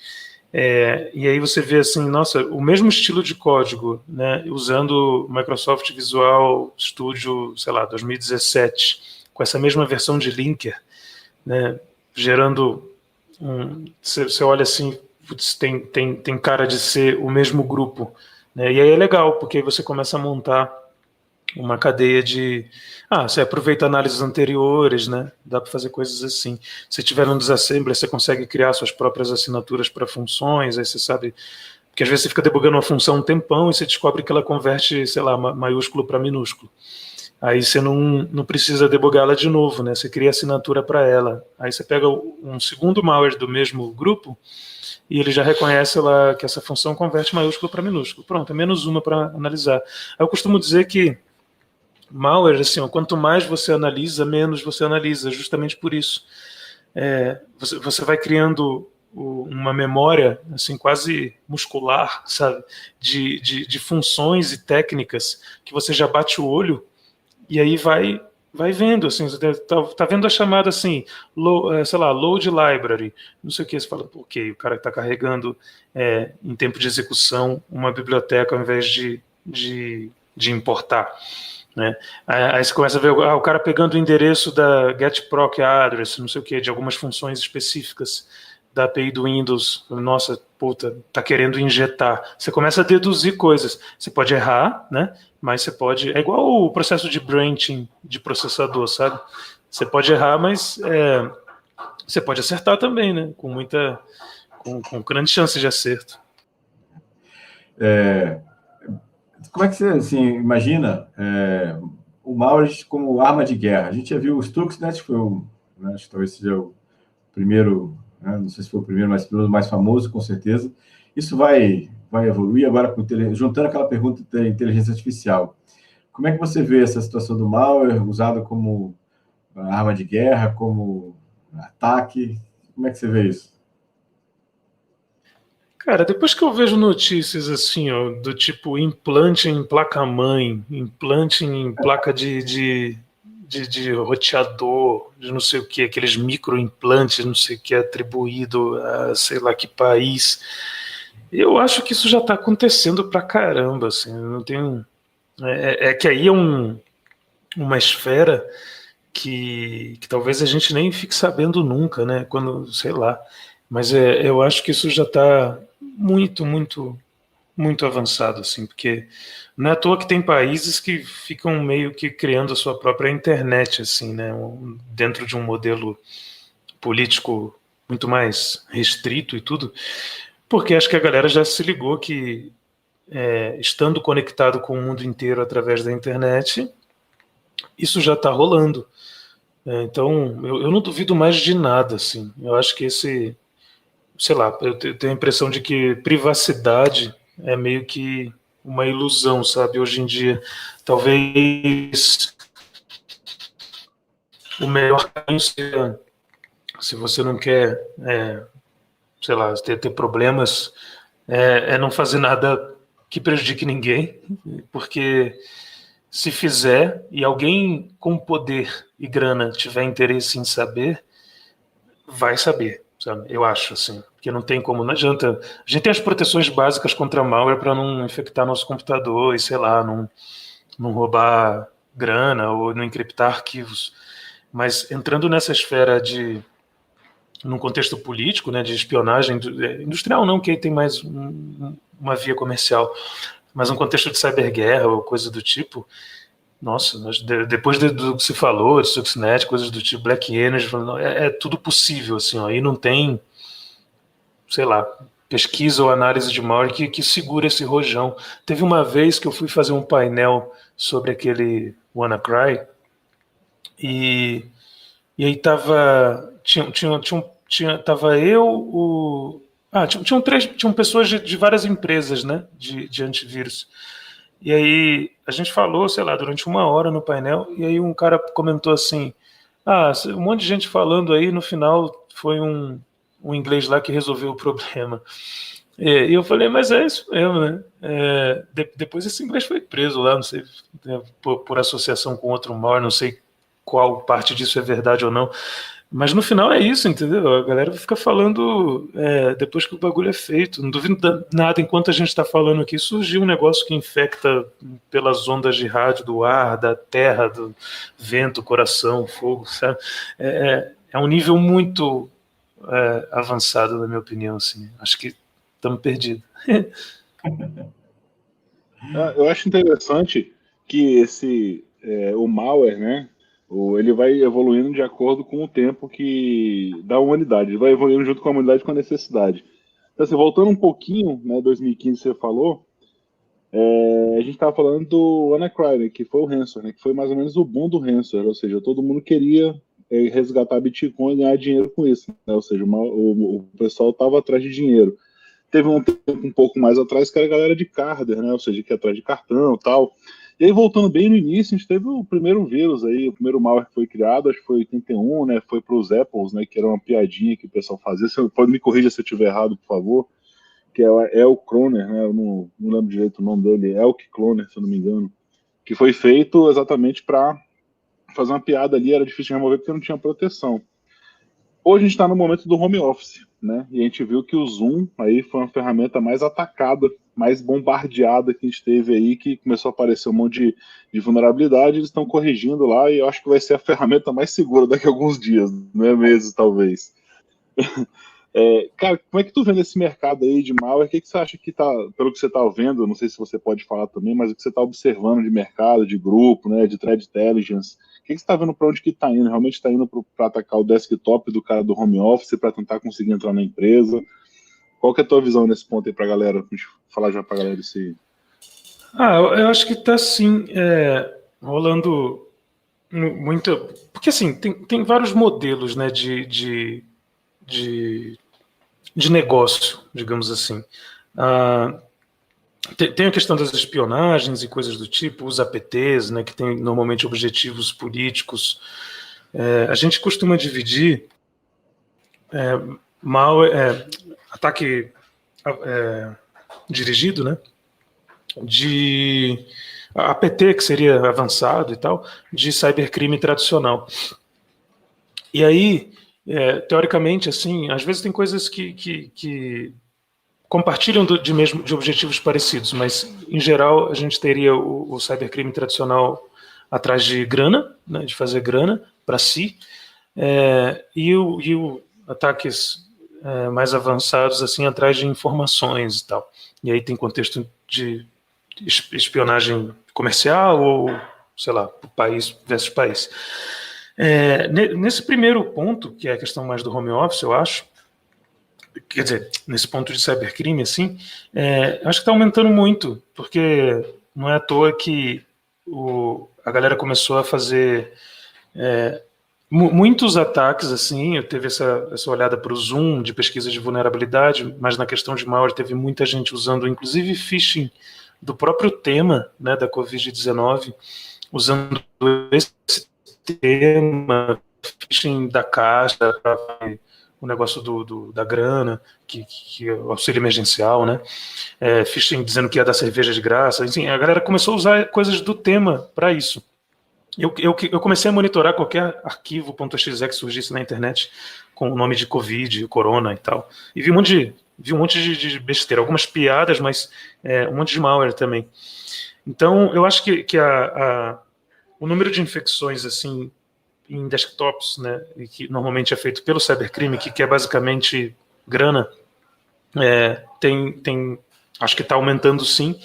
E aí você vê assim, nossa, o mesmo estilo de código, né, usando Microsoft Visual Studio, sei lá, 2017, com essa mesma versão de linker, né, gerando você olha assim, tem cara de ser o mesmo grupo, né, e aí é legal, porque aí você começa a montar uma cadeia de... você aproveita análises anteriores, né? Dá para fazer coisas assim. Se tiver um disassembly, você consegue criar suas próprias assinaturas para funções, aí você sabe... Porque às vezes você fica debugando uma função um tempão e você descobre que ela converte, sei lá, maiúsculo para minúsculo. Aí você não precisa debugá-la de novo, né? Você cria assinatura para ela. Aí você pega um segundo malware do mesmo grupo e ele já reconhece lá que essa função converte maiúsculo para minúsculo. Pronto, é menos uma para analisar. Aí eu costumo dizer que malware, assim, ó, quanto mais você analisa, menos você analisa, justamente por isso. Você vai criando uma memória assim, quase muscular, sabe, de funções e técnicas que você já bate o olho e aí vai vendo, assim, você tá vendo a chamada assim, sei lá, load library, não sei o que, você fala, ok, o cara está carregando em tempo de execução uma biblioteca ao invés de importar. Né? Aí você começa a ver o cara pegando o endereço da getproc address, não sei o que, de algumas funções específicas da API do Windows. Nossa, puta, tá querendo injetar. Você começa a deduzir coisas. Você pode errar, né? Mas você pode... É igual o processo de branching de processador, sabe? Você pode errar, mas você pode acertar também, né? Com grande chance de acerto. Como é que você assim, imagina o malware como arma de guerra? A gente já viu o Stuxnet, que foi acho que talvez seja o primeiro, né, não sei se foi o primeiro, mas pelo mais famoso, com certeza. Isso vai evoluir agora, juntando aquela pergunta da inteligência artificial. Como é que você vê essa situação do malware usado como arma de guerra, como ataque? Como é que você vê isso? Cara, depois que eu vejo notícias assim, ó, do tipo implante em placa-mãe, implante em placa de roteador, de não sei o que, aqueles microimplantes, não sei o que, atribuído a sei lá que país, eu acho que isso já está acontecendo pra caramba, assim, não tenho... que aí é uma esfera que talvez a gente nem fique sabendo nunca, né, quando, sei lá, mas eu acho que isso já está muito, muito, muito avançado, assim, porque não é à toa que tem países que ficam meio que criando a sua própria internet, assim, né, dentro de um modelo político muito mais restrito e tudo, porque acho que a galera já se ligou que estando conectado com o mundo inteiro através da internet, isso já está rolando. Então, eu não duvido mais de nada, assim. Eu acho que sei lá, eu tenho a impressão de que privacidade é meio que uma ilusão, sabe? Hoje em dia, talvez o melhor caminho seja, se você não quer, sei lá, ter problemas, não fazer nada que prejudique ninguém, porque se fizer e alguém com poder e grana tiver interesse em saber, vai saber, sabe? Eu acho, assim, porque não tem como, não adianta. A gente tem as proteções básicas contra malware para não infectar nosso computador e, sei lá, não roubar grana ou não encriptar arquivos. Mas entrando nessa esfera num contexto político, né, de espionagem industrial, não, que aí tem mais uma via comercial, mas um contexto de cyberguerra ou coisa do tipo. Nossa, depois do que se falou, de Stuxnet, coisas do tipo, Black Energy, é tudo possível, assim, ó, e não tem, sei lá, pesquisa ou análise de malware que segura esse rojão. Teve uma vez que eu fui fazer um painel sobre aquele WannaCry, e aí tava tinham pessoas de várias empresas, né, de antivírus. E aí a gente falou, sei lá, durante 1 hora no painel, e aí um cara comentou assim, um monte de gente falando aí, no final foi um inglês lá que resolveu o problema. E eu falei, mas é isso mesmo, né? Depois esse inglês foi preso lá, não sei, por associação com outro mal, não sei qual parte disso é verdade ou não. Mas no final é isso, entendeu? A galera fica falando depois que o bagulho é feito. Não duvido nada, enquanto a gente está falando aqui, surgiu um negócio que infecta pelas ondas de rádio, do ar, da terra, do vento, coração, fogo, sabe? É um nível muito avançado, na minha opinião, assim. Acho que estamos perdidos. Eu acho interessante que o malware, né? Ele vai evoluindo de acordo com o tempo da humanidade. Ele vai evoluindo junto com a humanidade, com a necessidade. Então, assim, voltando um pouquinho, né? 2015 você falou, a gente estava falando do WannaCry, né, que foi o ransomware, né, que foi mais ou menos o boom do ransomware, ou seja, todo mundo queria resgatar Bitcoin e ganhar dinheiro com isso, né, ou seja, o pessoal estava atrás de dinheiro. Teve um tempo um pouco mais atrás que era a galera de Carder, né, ou seja, que ia atrás de cartão e tal. E aí, voltando bem no início, a gente teve o primeiro vírus aí, o primeiro malware que foi criado, acho que foi em 81, né, foi para os Apples, né, que era uma piadinha que o pessoal fazia. Você pode me corrigir se eu estiver errado, por favor, que é o Elk Cloner, né, eu não lembro direito o nome dele, Elk Cloner, se eu não me engano, que foi feito exatamente para fazer uma piada ali, era difícil de remover porque não tinha proteção. Hoje a gente está no momento do home office, né? E a gente viu que o Zoom aí foi uma ferramenta mais atacada, mais bombardeada que a gente teve aí, que começou a aparecer um monte de vulnerabilidade, eles estão corrigindo lá e eu acho que vai ser a ferramenta mais segura daqui a alguns dias, não é meses, talvez. Cara, como é que tu vê nesse mercado aí de malware? O que você acha que tá, pelo que você está vendo, não sei se você pode falar também, mas o que você está observando de mercado, de grupo, né, de threat intelligence, o que você está vendo para onde que está indo? Realmente está indo para atacar o desktop do cara do home office para tentar conseguir entrar na empresa? Qual que é a tua visão nesse ponto aí para a galera? Pra gente falar já para a galera isso aí. Eu acho que está sim rolando muito, porque assim tem vários modelos, né, de negócio, digamos assim. Tem a questão das espionagens e coisas do tipo, os APTs, né, que tem normalmente objetivos políticos. A gente costuma dividir ataque dirigido, né, de APT, que seria avançado e tal, de cybercrime tradicional. E aí, teoricamente, assim, às vezes tem coisas que compartilham de objetivos parecidos, mas, em geral, a gente teria o cybercrime tradicional atrás de grana, né, de fazer grana para si, e o ataques mais avançados, assim, atrás de informações e tal. E aí tem contexto de espionagem comercial ou, sei lá, país versus país. Nesse primeiro ponto, que é a questão mais do home office, eu acho, quer dizer, nesse ponto de cybercrime, assim, acho que está aumentando muito, porque não é à toa que a galera começou a fazer Muitos ataques, assim, eu teve essa olhada para o Zoom de pesquisa de vulnerabilidade, mas na questão de malware teve muita gente usando, inclusive, phishing do próprio tema, né, da Covid-19, usando esse tema, phishing da caixa, o negócio da grana, que o auxílio emergencial, né, phishing dizendo que ia dar cerveja de graça, assim, a galera começou a usar coisas do tema para isso. Eu comecei a monitorar qualquer arquivo .exe que surgisse na internet com o nome de Covid, Corona e tal. E vi um monte de besteira, algumas piadas, mas um monte de malware também. Então, eu acho que o número de infecções assim em desktops, né, e que normalmente é feito pelo cybercrime, que é basicamente grana, acho que está aumentando sim,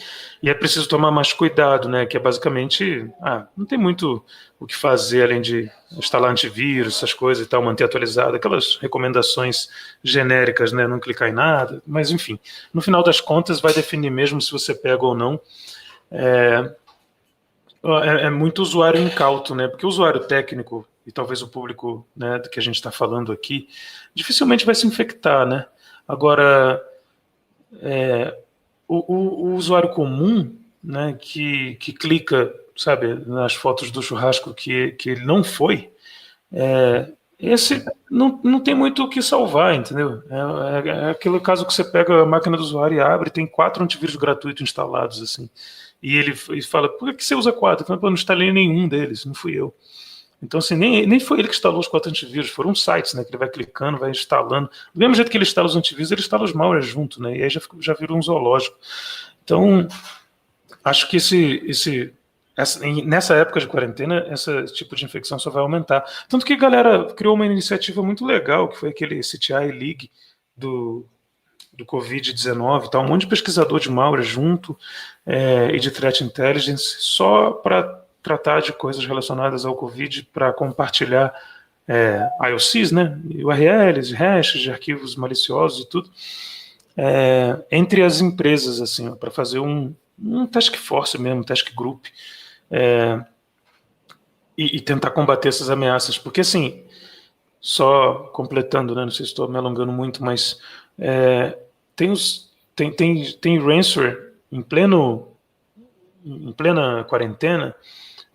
e é preciso tomar mais cuidado, né? Que é basicamente, não tem muito o que fazer além de instalar antivírus, essas coisas e tal, manter atualizado, aquelas recomendações genéricas, né? Não clicar em nada, mas enfim, no final das contas vai definir mesmo se você pega ou não. É muito usuário incauto, né? Porque o usuário técnico e talvez o público, né, do que a gente está falando aqui, dificilmente vai se infectar, né? Agora, o usuário comum, né, que clica, sabe, nas fotos do churrasco que ele não foi, esse não tem muito o que salvar, entendeu? É aquele caso que você pega a máquina do usuário e abre, tem 4 antivírus gratuitos instalados, assim, e ele fala, por que você usa 4? Eu falo, não instalei nenhum deles, não fui eu. Então, assim, nem foi ele que instalou os 4 antivírus, foram sites, né, que ele vai clicando, vai instalando. Do mesmo jeito que ele instala os antivírus, ele instala os malwares junto, né, e aí já virou um zoológico. Então, acho que nessa época de quarentena, esse tipo de infecção só vai aumentar. Tanto que a galera criou uma iniciativa muito legal, que foi aquele CTI League do Covid-19, tá? Um monte de pesquisador de malware junto, e de threat intelligence, só para tratar de coisas relacionadas ao Covid, para compartilhar IOCs, né, URLs, hashes de arquivos maliciosos e tudo, entre as empresas, assim, para fazer um task force mesmo, task group, e tentar combater essas ameaças, porque assim, só completando, né, não sei se estou me alongando muito, mas tem ransomware em plena quarentena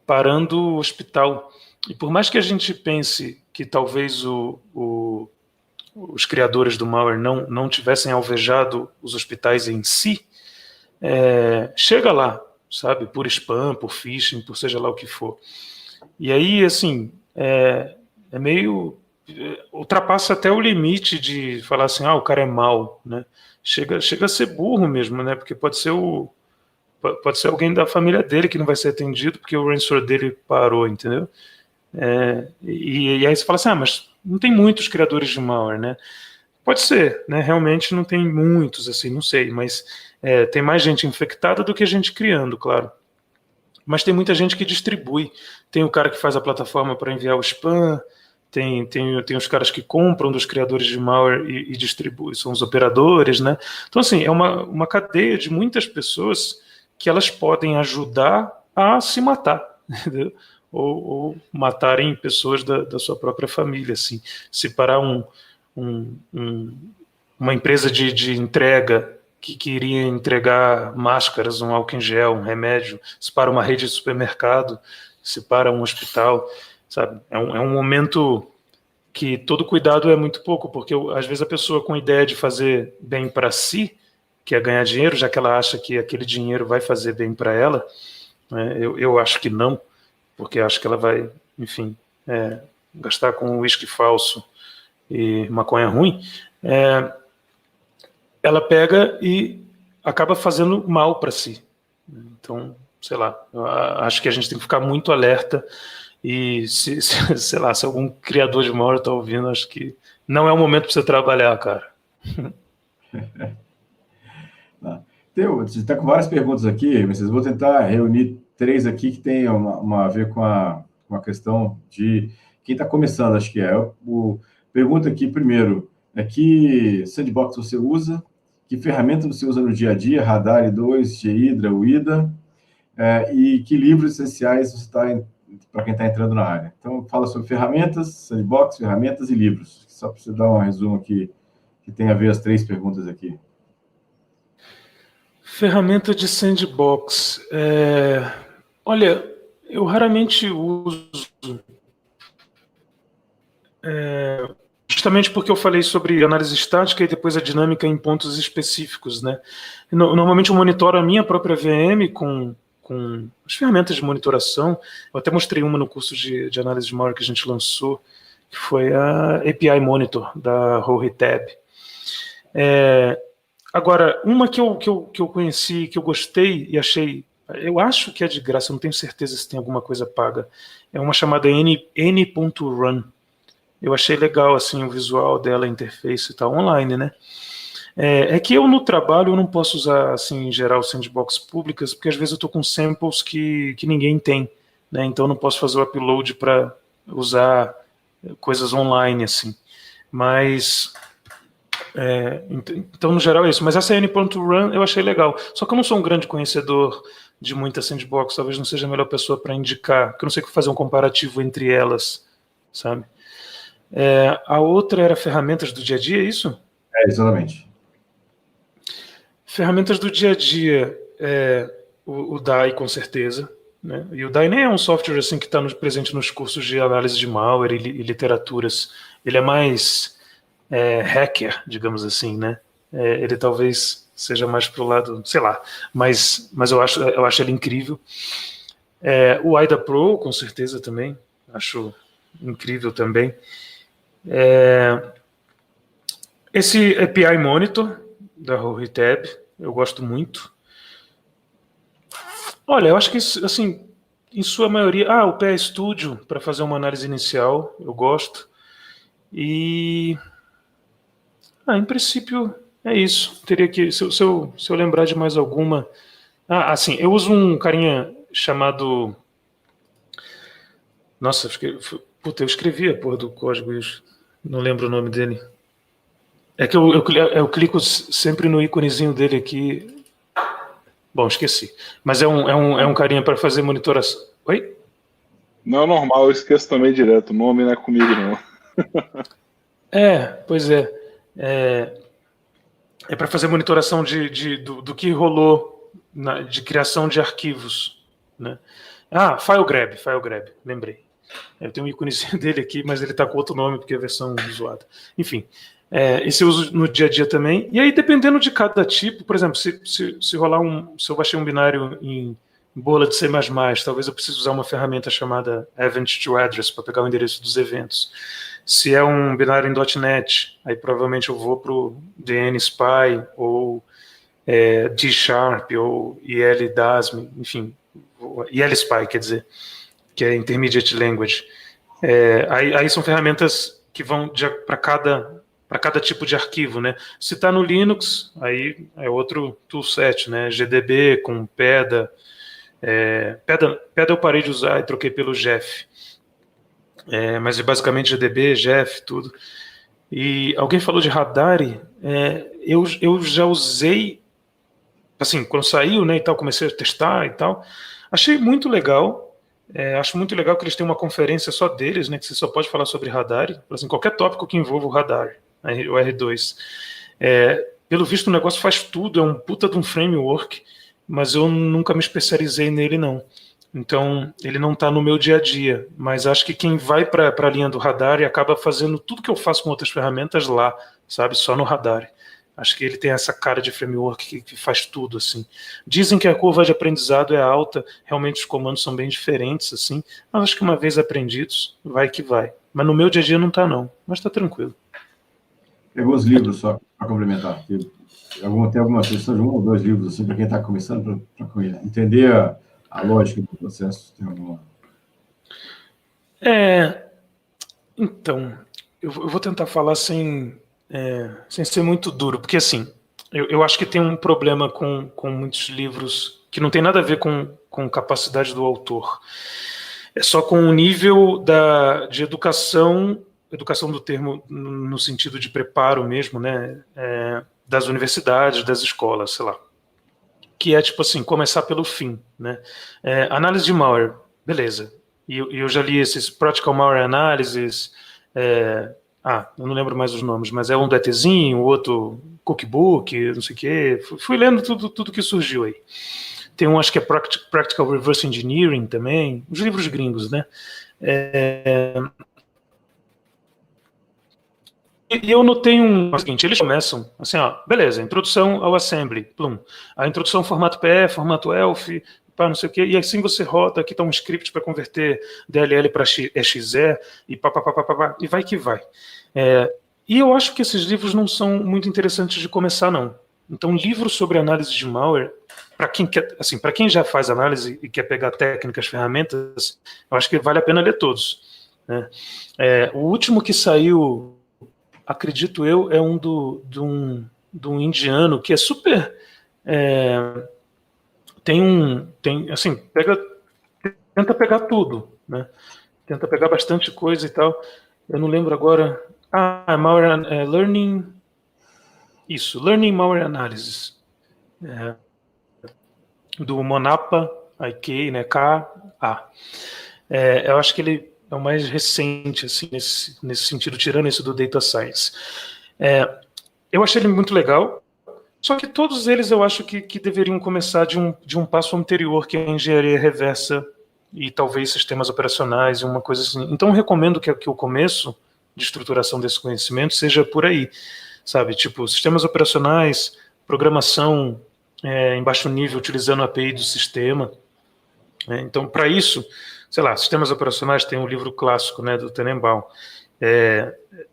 parando o hospital. E por mais que a gente pense que talvez os criadores do malware não tivessem alvejado os hospitais em si, chega lá, sabe, por spam, por phishing, por seja lá o que for. E aí, assim, meio... ultrapassa até o limite de falar assim, o cara é mau, né? Chega a ser burro mesmo, né? Porque pode ser alguém da família dele que não vai ser atendido porque o ransomware dele parou, entendeu? E aí você fala assim, mas não tem muitos criadores de malware, né? Pode ser, né? Realmente não tem muitos, assim, não sei, mas tem mais gente infectada do que gente criando, claro. Mas tem muita gente que distribui. Tem o cara que faz a plataforma para enviar o spam, tem os caras que compram dos criadores de malware e distribuem, são os operadores, né? Então, assim, é uma cadeia de muitas pessoas que elas podem ajudar a se matar, entendeu? Ou matarem pessoas da sua própria família, assim. Se parar uma empresa de entrega que queria entregar máscaras, um álcool em gel, um remédio, se para uma rede de supermercado, se para um hospital, sabe? É um momento que todo cuidado é muito pouco, porque às vezes a pessoa com ideia de fazer bem para si, que é ganhar dinheiro, já que ela acha que aquele dinheiro vai fazer bem para ela, né? Eu acho que não, porque acho que ela vai, enfim, gastar com uísque falso e maconha ruim, ela pega e acaba fazendo mal para si. Então, sei lá, acho que a gente tem que ficar muito alerta e, sei lá, se algum criador de malware está ouvindo, acho que não é o momento para você trabalhar, cara. Você está com várias perguntas aqui, mas vou tentar reunir 3 aqui que tem a ver com a questão de quem está começando, acho que pergunta aqui primeiro, que sandbox você usa, que ferramenta você usa no dia a dia, Radar 2, GHydra, UIDA, e que livros essenciais você está para quem está entrando na área. Então, fala sobre ferramentas, sandbox, ferramentas e livros. Só para você dar um resumo aqui, que tem a ver as 3 perguntas aqui. Ferramenta de sandbox. Olha, eu raramente uso, justamente porque eu falei sobre análise estática e depois a dinâmica em pontos específicos, né? Normalmente eu monitoro a minha própria VM com as ferramentas de monitoração. Eu até mostrei uma no curso de análise de malware que a gente lançou, que foi a API Monitor, da Rohitab. Agora, uma que eu conheci, que eu gostei e achei, eu acho que é de graça, eu não tenho certeza se tem alguma coisa paga, é uma chamada N.Run. Eu achei legal assim, o visual dela, a interface e tal, online, né? É que eu no trabalho eu não posso usar assim, em geral, sandbox públicas, porque às vezes eu estou com samples que ninguém tem, né? Então eu não posso fazer o upload para usar coisas online, assim. Mas... então, no geral, é isso. Mas essa N.Run eu achei legal. Só que eu não sou um grande conhecedor de muita sandbox, talvez não seja a melhor pessoa para indicar, porque eu não sei fazer um comparativo entre elas, sabe? A outra era ferramentas do dia a dia, é isso? Exatamente. Ferramentas do dia a dia, o DAI, com certeza. Né? E o DAI nem é um software assim que está presente nos cursos de análise de malware e literaturas. Ele é mais hacker, digamos assim, né? Ele talvez seja mais para o lado, sei lá, mas eu acho ele incrível. O AIDA Pro, com certeza, também. Acho incrível também. Esse API Monitor, da Rohitab, eu gosto muito. Olha, eu acho que, assim, em sua maioria... o PA Studio, para fazer uma análise inicial, eu gosto. E... em princípio, é isso. Teria que... Se eu lembrar de mais alguma... assim, eu uso um carinha chamado... Nossa, eu escrevi a porra do código, não lembro o nome dele. É que eu clico sempre no íconezinho dele aqui. Bom, esqueci. Mas é um carinha para fazer monitoração. Oi? Não é normal, eu esqueço também direto. O nome não é comigo, não. Pois é. É para fazer monitoração do que rolou de criação de arquivos. Né? FileGrab, lembrei. Eu tenho um íconezinho dele aqui, mas ele está com outro nome, porque é a versão zoada. Enfim, esse eu uso no dia a dia também. E aí, dependendo de cada tipo, por exemplo, se rolar se eu baixei um binário em bola de C++, talvez eu precise usar uma ferramenta chamada Event to Address para pegar o endereço dos eventos. Se é um binário em .NET, aí provavelmente eu vou para o DNSpy ou D Sharp ou IL-DASM, enfim, IL-Spy, quer dizer, que é Intermediate Language. Aí são ferramentas que vão para cada tipo de arquivo, né? Se está no Linux, aí é outro toolset, né? GDB com PEDA. PEDA eu parei de usar e troquei pelo Jeff. Mas é basicamente GDB, Jeff, tudo. E alguém falou de Radari. Eu já usei, assim, quando saiu, né, e tal, comecei a testar e tal. Achei muito legal. Acho muito legal que eles têm uma conferência só deles, né, que você só pode falar sobre Radari, assim, qualquer tópico que envolva o Radar, o R2. Pelo visto, o negócio faz tudo, é um puta de um framework, mas eu nunca me especializei nele, não. Então, ele não está no meu dia a dia, mas acho que quem vai para a linha do Radar acaba fazendo tudo que eu faço com outras ferramentas lá, sabe, só no Radar. Acho que ele tem essa cara de framework que faz tudo, assim. Dizem que a curva de aprendizado é alta, realmente os comandos são bem diferentes, assim, mas acho que uma vez aprendidos, vai que vai. Mas no meu dia a dia não está, não, mas está tranquilo. Pegou os livros só para complementar. Tem alguma sugestão de 1 ou 2 livros, assim, para quem está começando, para entender a lógica do processo? Tem alguma... Então, eu vou tentar falar sem ser muito duro, porque assim, eu acho que tem um problema com muitos livros que não tem nada a ver com capacidade do autor. É só com o nível de educação do termo no sentido de preparo mesmo, né, das universidades, das escolas, sei lá. Que é tipo assim, começar pelo fim, né? Análise de malware, beleza. e eu já li esses Practical Malware Analysis, eu não lembro mais os nomes, mas é um do ETzinho, o outro Cookbook, não sei o quê. Fui lendo tudo que surgiu aí. Tem um, acho que é Practical Reverse Engineering também, os livros gringos, né? E eu notei o seguinte, eles começam assim, ó, beleza, introdução ao Assembly, plum. A introdução ao formato PE, formato ELF, não sei o quê, e assim você roda, aqui está um script para converter DLL para EXE, e e vai que vai. E eu acho que esses livros não são muito interessantes de começar, não. Então, livros sobre análise de malware, para quem quer, assim, para quem já faz análise e quer pegar técnicas, ferramentas, eu acho que vale a pena ler todos, né? O último que saiu, acredito eu, é um de um indiano que é super... tenta pegar tudo, né? Tenta pegar bastante coisa e tal. Eu não lembro agora... Malware Learning... Isso, Learning Malware Analysis. Do Monapa, IK, né? K.A. Eu acho que ele é o mais recente, assim, nesse sentido, tirando esse do Data Science. Eu achei ele muito legal, só que todos eles eu acho que deveriam começar de um passo anterior, que é a engenharia reversa e talvez sistemas operacionais e uma coisa assim. Então eu recomendo que o começo de estruturação desse conhecimento seja por aí, sabe? Tipo, sistemas operacionais, programação em baixo nível, utilizando a API do sistema. Então, para isso, sei lá, sistemas operacionais tem um livro clássico, né, do Tenenbaum.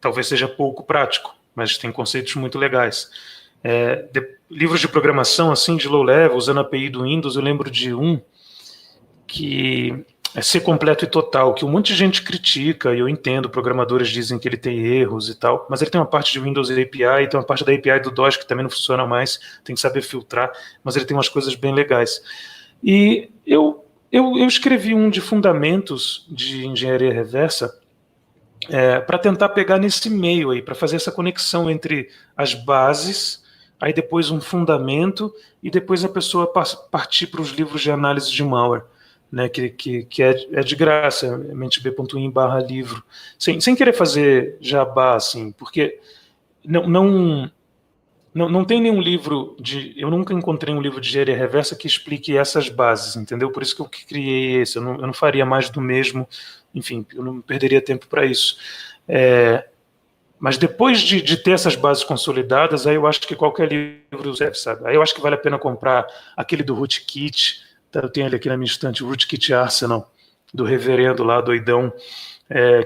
Talvez seja pouco prático, mas tem conceitos muito legais. Livros de programação, assim, de low level, usando a API do Windows, eu lembro de um que é Ser Completo e Total, que um monte de gente critica, e eu entendo, programadores dizem que ele tem erros e tal, mas ele tem uma parte de Windows API, tem uma parte da API do DOS que também não funciona mais, tem que saber filtrar, mas ele tem umas coisas bem legais. E eu escrevi um de fundamentos de engenharia reversa para tentar pegar nesse meio aí, para fazer essa conexão entre as bases, aí depois um fundamento, e depois a pessoa partir para os livros de análise de malware, né, que é de graça, mentb.in/livro, sem querer fazer jabá, assim, porque não tem nenhum livro eu nunca encontrei um livro de engenharia reversa que explique essas bases, entendeu? Por isso que eu criei esse, eu não faria mais do mesmo, enfim, eu não perderia tempo para isso. Mas depois de ter essas bases consolidadas, aí eu acho que qualquer livro serve, sabe? Aí eu acho que vale a pena comprar aquele do Rootkit, eu tenho ele aqui na minha estante, o Rootkit Arsenal, do reverendo lá, doidão,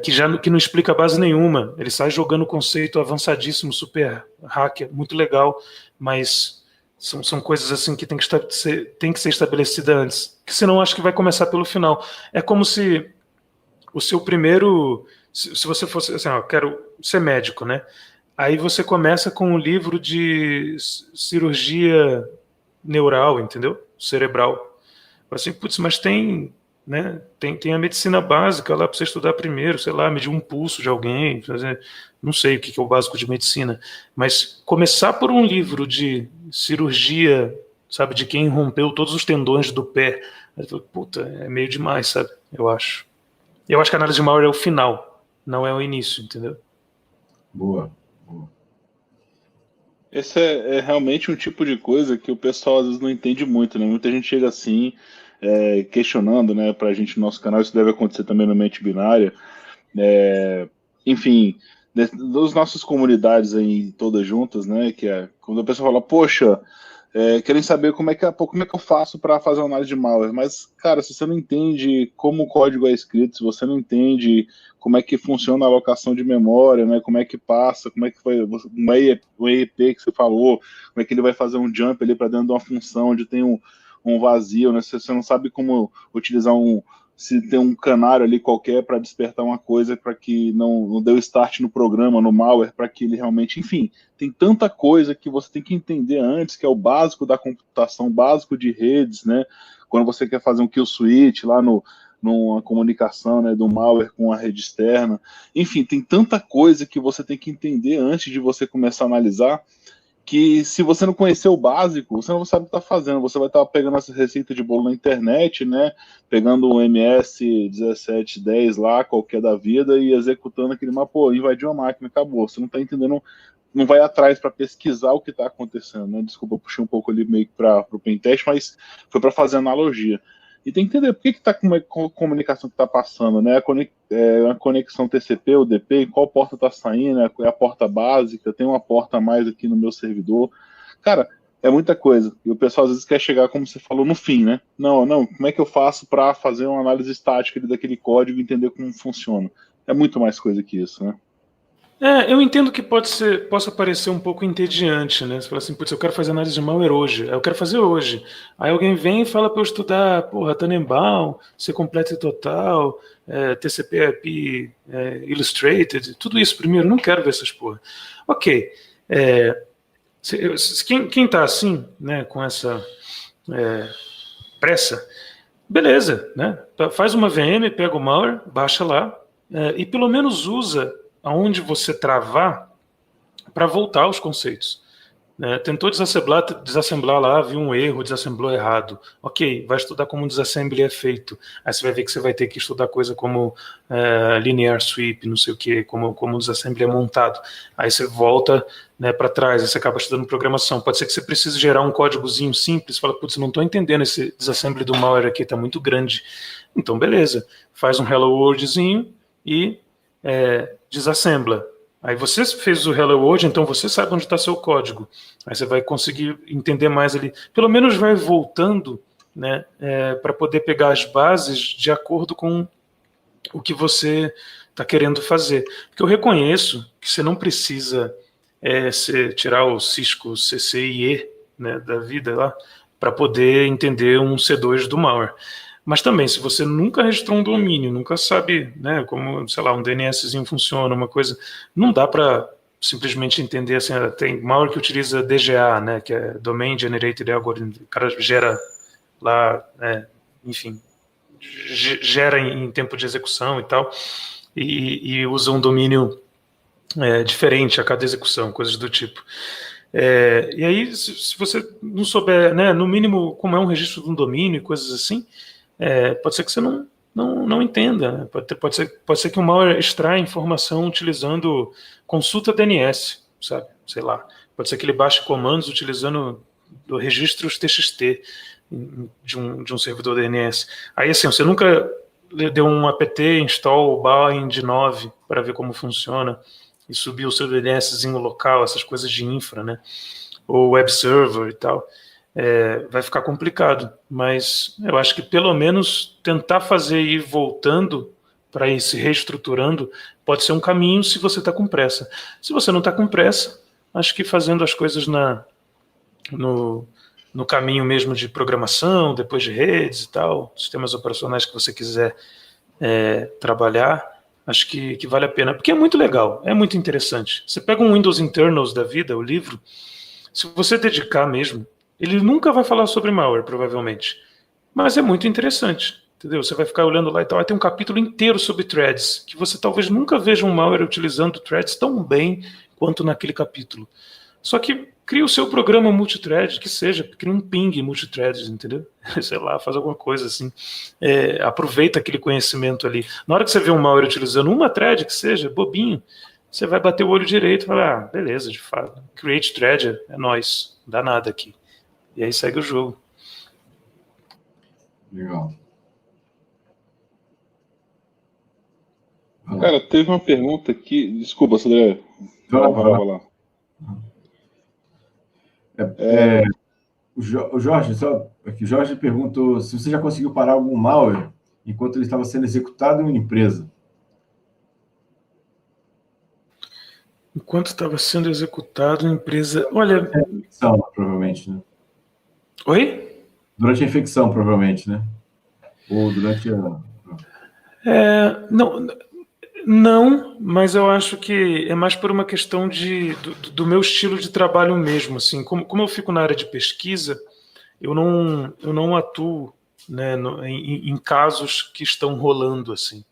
que não explica base nenhuma. Ele sai jogando conceito avançadíssimo, super hacker, muito legal, mas são coisas assim que tem que ser estabelecida antes, que senão acho que vai começar pelo final. É como se o seu primeiro... Se você fosse assim, quero ser médico, né? Aí você começa com um livro de cirurgia neural, entendeu? Cerebral. Assim, putz, mas tem a medicina básica lá para você estudar primeiro, sei lá, medir um pulso de alguém, fazer, não sei o que é o básico de medicina, mas começar por um livro de cirurgia, sabe, de quem rompeu todos os tendões do pé, puta, é meio demais, sabe, eu acho. Eu acho que a análise de malware é o final, não é o início, entendeu? Boa. Esse é realmente um tipo de coisa que o pessoal às vezes não entende muito, né? Muita gente chega assim, questionando, né, pra gente no nosso canal, isso deve acontecer também no Mente Binária, enfim, das nossas comunidades aí todas juntas, né, que quando a pessoa fala, poxa, querem saber como é que eu faço para fazer uma análise de malware, mas, cara, se você não entende como o código é escrito, se você não entende como é que funciona a alocação de memória, né, como é que passa, como é que foi o EEP que você falou, como é que ele vai fazer um jump ali para dentro de uma função onde tem um vazio, né, se você não sabe como utilizar se tem um canário ali qualquer para despertar uma coisa para que não dê o start no programa, no malware, para que ele realmente... Enfim, tem tanta coisa que você tem que entender antes, que é o básico da computação, básico de redes, né? Quando você quer fazer um kill switch lá numa comunicação, né, do malware com a rede externa. Enfim, tem tanta coisa que você tem que entender antes de você começar a analisar, que se você não conhecer o básico, você não sabe o que está fazendo. Você vai estar pegando essa receita de bolo na internet, né? Pegando o MS 1710 lá, qualquer da vida, e executando aquele mapa, pô, invadiu uma máquina, acabou. Você não está entendendo, não vai atrás para pesquisar o que está acontecendo, né? Desculpa, eu puxei um pouco ali meio que para o pentest, mas foi para fazer analogia. E tem que entender por que está com a comunicação que está passando, né? A conexão TCP ou DP, qual porta está saindo, é a porta básica, tem uma porta a mais aqui no meu servidor. Cara, é muita coisa. E o pessoal às vezes quer chegar, como você falou, no fim, né? Não, como é que eu faço para fazer uma análise estática daquele código e entender como funciona? É muito mais coisa que isso, né? Eu entendo que possa parecer um pouco entediante, né? Você fala assim, putz, eu quero fazer análise de malware hoje, eu quero fazer hoje. Aí alguém vem e fala para eu estudar, porra, Tannenbaum, C complete total, TCP/IP Illustrated, tudo isso primeiro, não quero ver essas porra. Ok, quem está assim, né, com essa pressa, beleza, né? Faz uma VM, pega o malware, baixa lá, e pelo menos usa aonde você travar para voltar aos conceitos. Tentou desassemblar lá, viu um erro, desassemblou errado. Ok, vai estudar como um disassembly é feito. Aí você vai ver que você vai ter que estudar coisa como linear sweep, não sei o que, como um disassembly é montado. Aí você volta, né, para trás, aí você acaba estudando programação. Pode ser que você precise gerar um códigozinho simples, fala, putz, não estou entendendo, esse disassembly do malware aqui está muito grande. Então, beleza, faz um hello worldzinho e desassembla. Aí você fez o Hello World, então você sabe onde está seu código. Aí você vai conseguir entender mais ali. Pelo menos vai voltando, né, para poder pegar as bases de acordo com o que você está querendo fazer. Porque eu reconheço que você não precisa tirar o Cisco CCIE, né, da vida lá para poder entender um C2 do malware. Mas também, se você nunca registrou um domínio, nunca sabe, né, como, sei lá, um DNSzinho funciona, uma coisa, não dá para simplesmente entender assim, tem malware que utiliza DGA, né, que é Domain Generated Algorithm, o cara gera lá, enfim, gera em tempo de execução e tal, e usa um domínio diferente a cada execução, coisas do tipo. E aí, se você não souber, né, no mínimo, como é um registro de um domínio e coisas assim, pode ser que você não entenda. Né? Pode ser que o malware extraia informação utilizando consulta DNS, sabe? Sei lá. Pode ser que ele baixe comandos utilizando registros TXT de um servidor DNS. Aí, assim, você nunca deu um apt install bind 9 para ver como funciona e subir o seu DNSzinho local, essas coisas de infra, né? Ou web server e tal. Vai ficar complicado, mas eu acho que pelo menos tentar fazer ir voltando para ir se reestruturando pode ser um caminho se você está com pressa. Se você não está com pressa, acho que fazendo as coisas no caminho mesmo de programação, depois de redes e tal, sistemas operacionais que você quiser trabalhar, acho que vale a pena, porque é muito legal, é muito interessante. Você pega um Windows Internals da vida, o livro, se você dedicar mesmo, ele nunca vai falar sobre malware, provavelmente. Mas é muito interessante, entendeu? Você vai ficar olhando lá e tal. Aí tem um capítulo inteiro sobre threads, que você talvez nunca veja um malware utilizando threads tão bem quanto naquele capítulo. Só que cria o seu programa multithread, que seja, cria um ping multithread, entendeu? Sei lá, faz alguma coisa assim. Aproveita aquele conhecimento ali. Na hora que você vê um malware utilizando uma thread, que seja, bobinho, você vai bater o olho direito e falar, beleza, de fato, create thread, é nóis, não dá nada aqui. E aí segue o jogo. Legal. Cara, teve uma pergunta aqui. Desculpa, André. Vai lá. O Jorge, o Jorge perguntou se você já conseguiu parar algum malware enquanto ele estava sendo executado em uma empresa. Enquanto estava sendo executado em empresa... Olha... Infecção, provavelmente, né? Oi? Durante a infecção, provavelmente, né? Ou durante a... Não, mas eu acho que é mais por uma questão do meu estilo de trabalho mesmo. Assim, como eu fico na área de pesquisa, eu não atuo, né, em casos que estão rolando assim.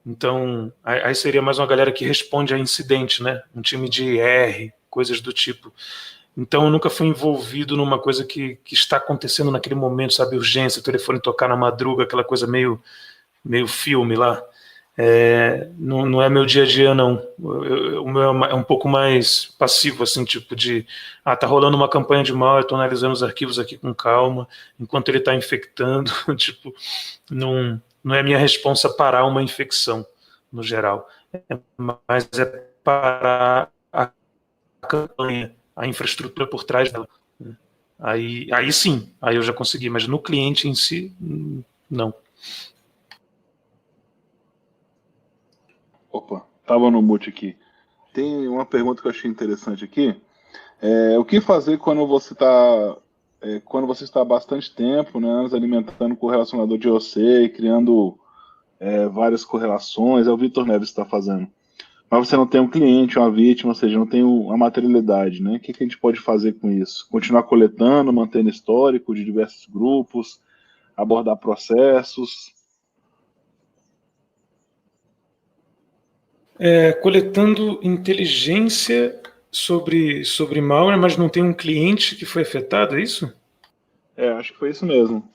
Então, aí seria mais uma galera que responde a incidente, né? Um time de IR, coisas do tipo. Então eu nunca fui envolvido numa coisa que está acontecendo naquele momento, sabe, urgência, o telefone tocar na madruga, aquela coisa meio filme lá. Não é meu dia a dia, não. O meu é um pouco mais passivo, assim, tipo de, tá rolando uma campanha de malware, estou analisando os arquivos aqui com calma, enquanto ele está infectando, tipo, não é minha responsa parar uma infecção, no geral. Mas é parar a campanha, a infraestrutura por trás dela. Aí sim, aí eu já consegui, mas no cliente em si, não. Opa, tava no mute aqui. Tem uma pergunta que eu achei interessante aqui. O que fazer quando você está há bastante tempo, né, alimentando correlacionador de OC, criando várias correlações, é o Vitor Neves está fazendo. Mas você não tem um cliente, uma vítima, ou seja, não tem a materialidade, né? O que a gente pode fazer com isso? Continuar coletando, mantendo histórico de diversos grupos, abordar processos. Coletando inteligência sobre malware, mas não tem um cliente que foi afetado, é isso? Acho que foi isso mesmo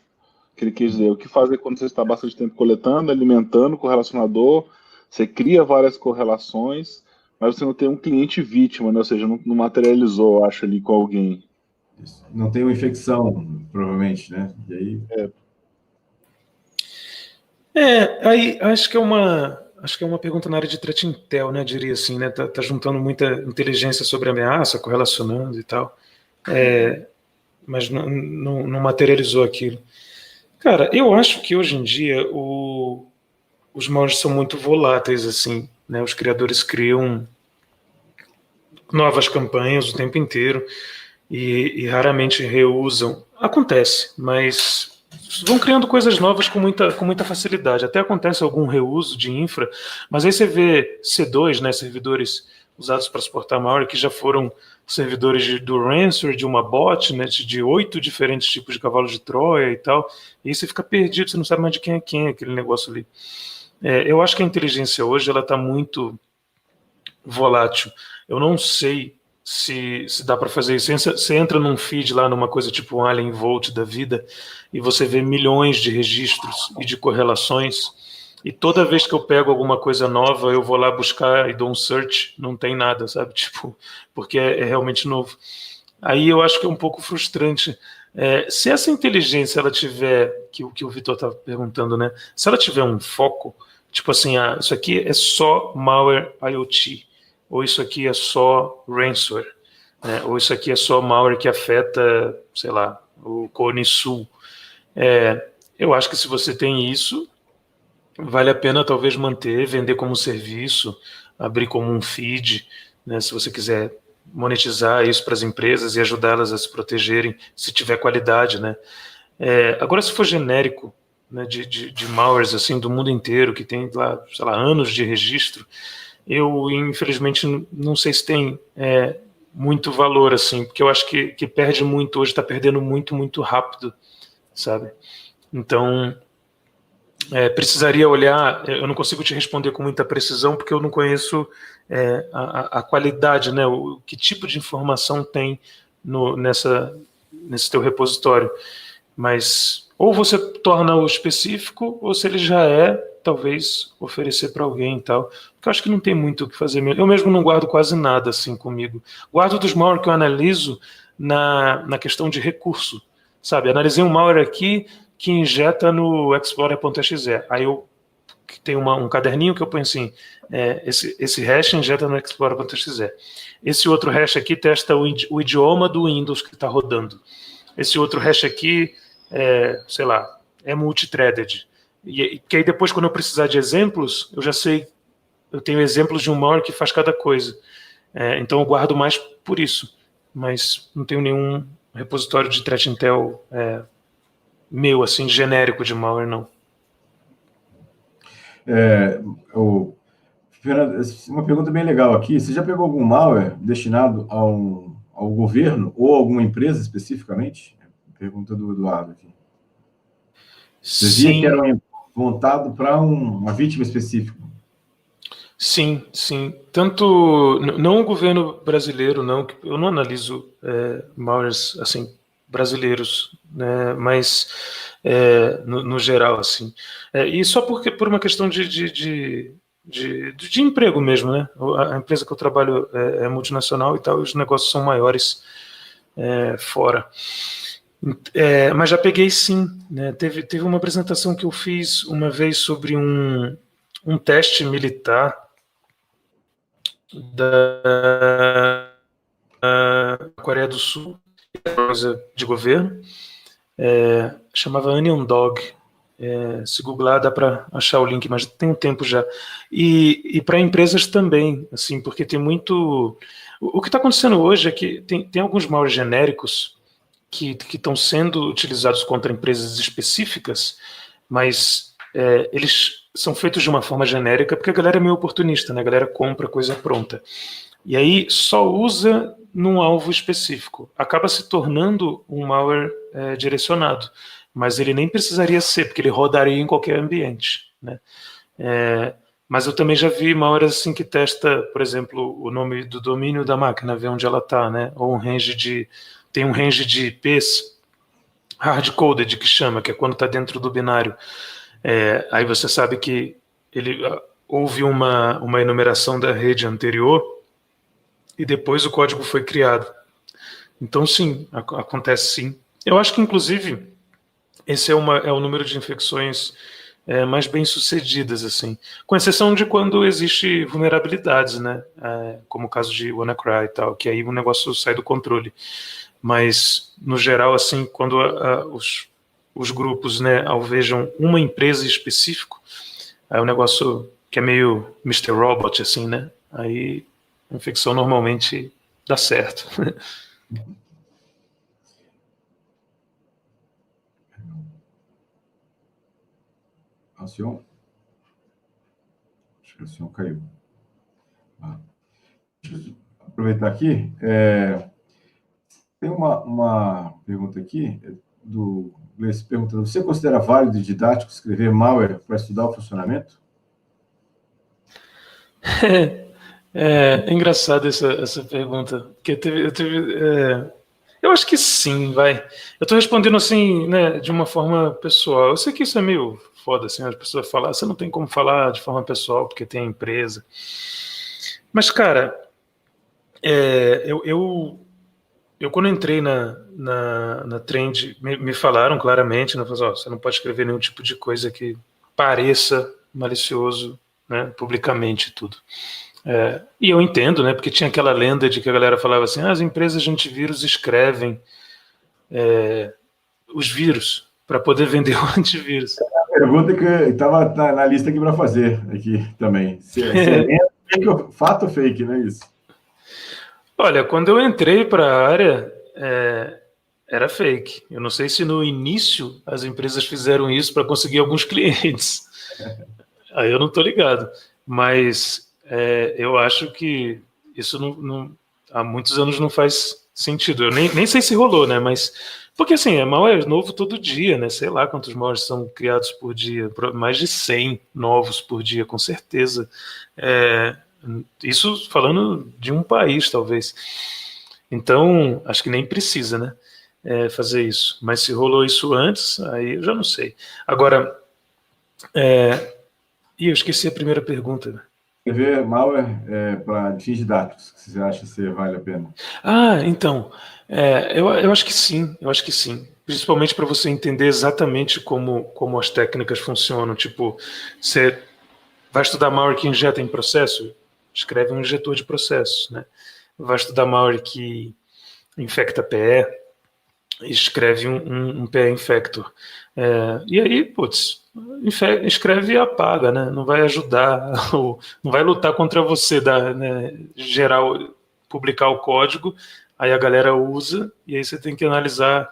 que ele quis dizer. O que fazer quando você está bastante tempo coletando, alimentando o correlacionador, você cria várias correlações, mas você não tem um cliente vítima, né? Ou seja, não materializou, acho, ali com alguém. Isso. Não tem uma infecção, provavelmente, né? E aí... Aí acho que é uma pergunta na área de threat intel, né? Diria assim, né? Tá juntando muita inteligência sobre ameaça, correlacionando e tal, mas não materializou aquilo. Cara, eu acho que hoje em dia os malwares são muito voláteis, assim, né? Os criadores criam novas campanhas o tempo inteiro e raramente reusam. Acontece, mas vão criando coisas novas com muita facilidade. Até acontece algum reuso de infra, mas aí você vê C2, né, servidores usados para suportar malware, que já foram servidores do ransomware, de uma botnet, de 8 diferentes tipos de cavalo de Troia e tal, e aí você fica perdido, você não sabe mais de quem é quem, aquele negócio ali. Eu acho que a inteligência hoje ela está muito volátil. Eu não sei se dá para fazer isso. Você entra num feed lá, numa coisa tipo um Alien Volt da vida, e você vê milhões de registros e de correlações, e toda vez que eu pego alguma coisa nova, eu vou lá buscar e dou um search, não tem nada, sabe? Tipo, porque é realmente novo. Aí eu acho que é um pouco frustrante. Se essa inteligência ela tiver, que o Vitor estava perguntando, né? Se ela tiver um foco, tipo assim, isso aqui é só malware IoT, ou isso aqui é só ransomware, né? Ou isso aqui é só malware que afeta, sei lá, o Cone Sul. Eu acho que se você tem isso, vale a pena talvez manter, vender como serviço, abrir como um feed, né? Se você quiser monetizar isso para as empresas e ajudá-las a se protegerem, se tiver qualidade, né? Agora, se for genérico, né, de malwares assim do mundo inteiro, que tem lá, sei lá, anos de registro, eu infelizmente não sei se tem muito valor assim, porque eu acho que perde muito hoje, está perdendo muito rápido, sabe? Então precisaria olhar. Eu não consigo te responder com muita precisão porque eu não conheço a qualidade, né? Que tipo de informação tem nesse teu repositório. Mas ou você torna o específico, ou se ele já talvez oferecer para alguém e tal. Porque eu acho que não tem muito o que fazer mesmo. Eu mesmo não guardo quase nada assim comigo. Guardo dos malware que eu analiso na questão de recurso, sabe? Analisei um malware aqui que injeta no Explorer.exe. Aí eu tenho um caderninho que eu ponho assim, esse hash injeta no Explorer.exe. Esse outro hash aqui testa o idioma do Windows que está rodando. Esse outro hash aqui, sei lá, é multithreaded. Que aí depois, quando eu precisar de exemplos, eu já sei, eu tenho exemplos de um malware que faz cada coisa. Então eu guardo mais por isso. Mas não tenho nenhum repositório de threat intel meu, assim, genérico de malware, não. Uma pergunta bem legal aqui. Você já pegou algum malware destinado ao governo ou alguma empresa especificamente? Pergunta do Eduardo aqui. Você via que era montado para uma vítima específica? Sim, sim. Tanto não o governo brasileiro, não, eu não analiso malwares assim brasileiros, né, mas no geral assim. E só porque por uma questão de emprego mesmo, né? A empresa que eu trabalho é multinacional e tal, e os negócios são maiores fora. Mas já peguei sim, né? Teve uma apresentação que eu fiz uma vez sobre um teste militar da Coreia do Sul, coisa de governo, chamava Onion Dog. Se googlar dá para achar o link, mas tem um tempo já. E para empresas também, assim, porque tem muito. O que está acontecendo hoje é que tem alguns malwares genéricos que estão sendo utilizados contra empresas específicas, mas eles são feitos de uma forma genérica porque a galera é meio oportunista, né? A galera compra coisa pronta. E aí só usa num alvo específico. Acaba se tornando um malware direcionado, mas ele nem precisaria ser, porque ele rodaria em qualquer ambiente, né? Mas eu também já vi malware assim que testa, por exemplo, o nome do domínio da máquina, ver onde ela está, né? Ou tem um range de IPs hard-coded que chama, que é quando está dentro do binário. Aí você sabe que houve uma enumeração da rede anterior e depois o código foi criado. Então, sim, acontece sim. Eu acho que, inclusive, esse é o número de infecções mais bem-sucedidas, assim, com exceção de quando existe vulnerabilidades, né? Como o caso de WannaCry e tal, que aí o negócio sai do controle. Mas, no geral, assim, quando os grupos, né, alvejam uma empresa específica, aí o negócio que é meio Mr. Robot, assim, né? Aí a infecção normalmente dá certo. Alcion? Acho que o Alcion caiu. Deixa eu aproveitar aqui. Tem uma pergunta aqui do Gleice perguntando: você considera válido e didático escrever malware para estudar o funcionamento? É engraçado essa pergunta, porque eu acho que sim, vai. Eu estou respondendo assim, né, de uma forma pessoal. Eu sei que isso é meio foda, assim, as pessoas falam, você não tem como falar de forma pessoal porque tem a empresa. Mas, cara, eu quando entrei na Trend, me falaram claramente, né, falaram, você não pode escrever nenhum tipo de coisa que pareça malicioso, né, publicamente tudo. E eu entendo, né? Porque tinha aquela lenda de que a galera falava assim: as empresas de antivírus escrevem os vírus para poder vender o antivírus. A pergunta que estava na lista aqui para fazer aqui também. Se é fato ou fake, não é isso? Olha, quando eu entrei para a área, era fake. Eu não sei se no início as empresas fizeram isso para conseguir alguns clientes. Aí eu não estou ligado. Mas eu acho que isso há muitos anos não faz sentido. Eu nem sei se rolou, né? Mas porque assim, malware novo todo dia, né? Sei lá quantos malwares são criados por dia, mais de 100 novos por dia, com certeza. Isso falando de um país, talvez. Então, acho que nem precisa, né? Fazer isso. Mas se rolou isso antes, aí eu já não sei. Agora, eu esqueci a primeira pergunta. Escrever malware para fins didáticos, que você acha que vale a pena? Então, eu acho que sim, eu acho que sim. Principalmente para você entender exatamente como as técnicas funcionam. Tipo, você vai estudar malware que injeta em processo? Escreve um injetor de processos, né? Vai estudar malware que infecta PE? Escreve um PE infector. E aí, putz, escreve e apaga, né? Não vai ajudar, ou não vai lutar contra você, né, publicar o código, aí a galera usa, e aí você tem que analisar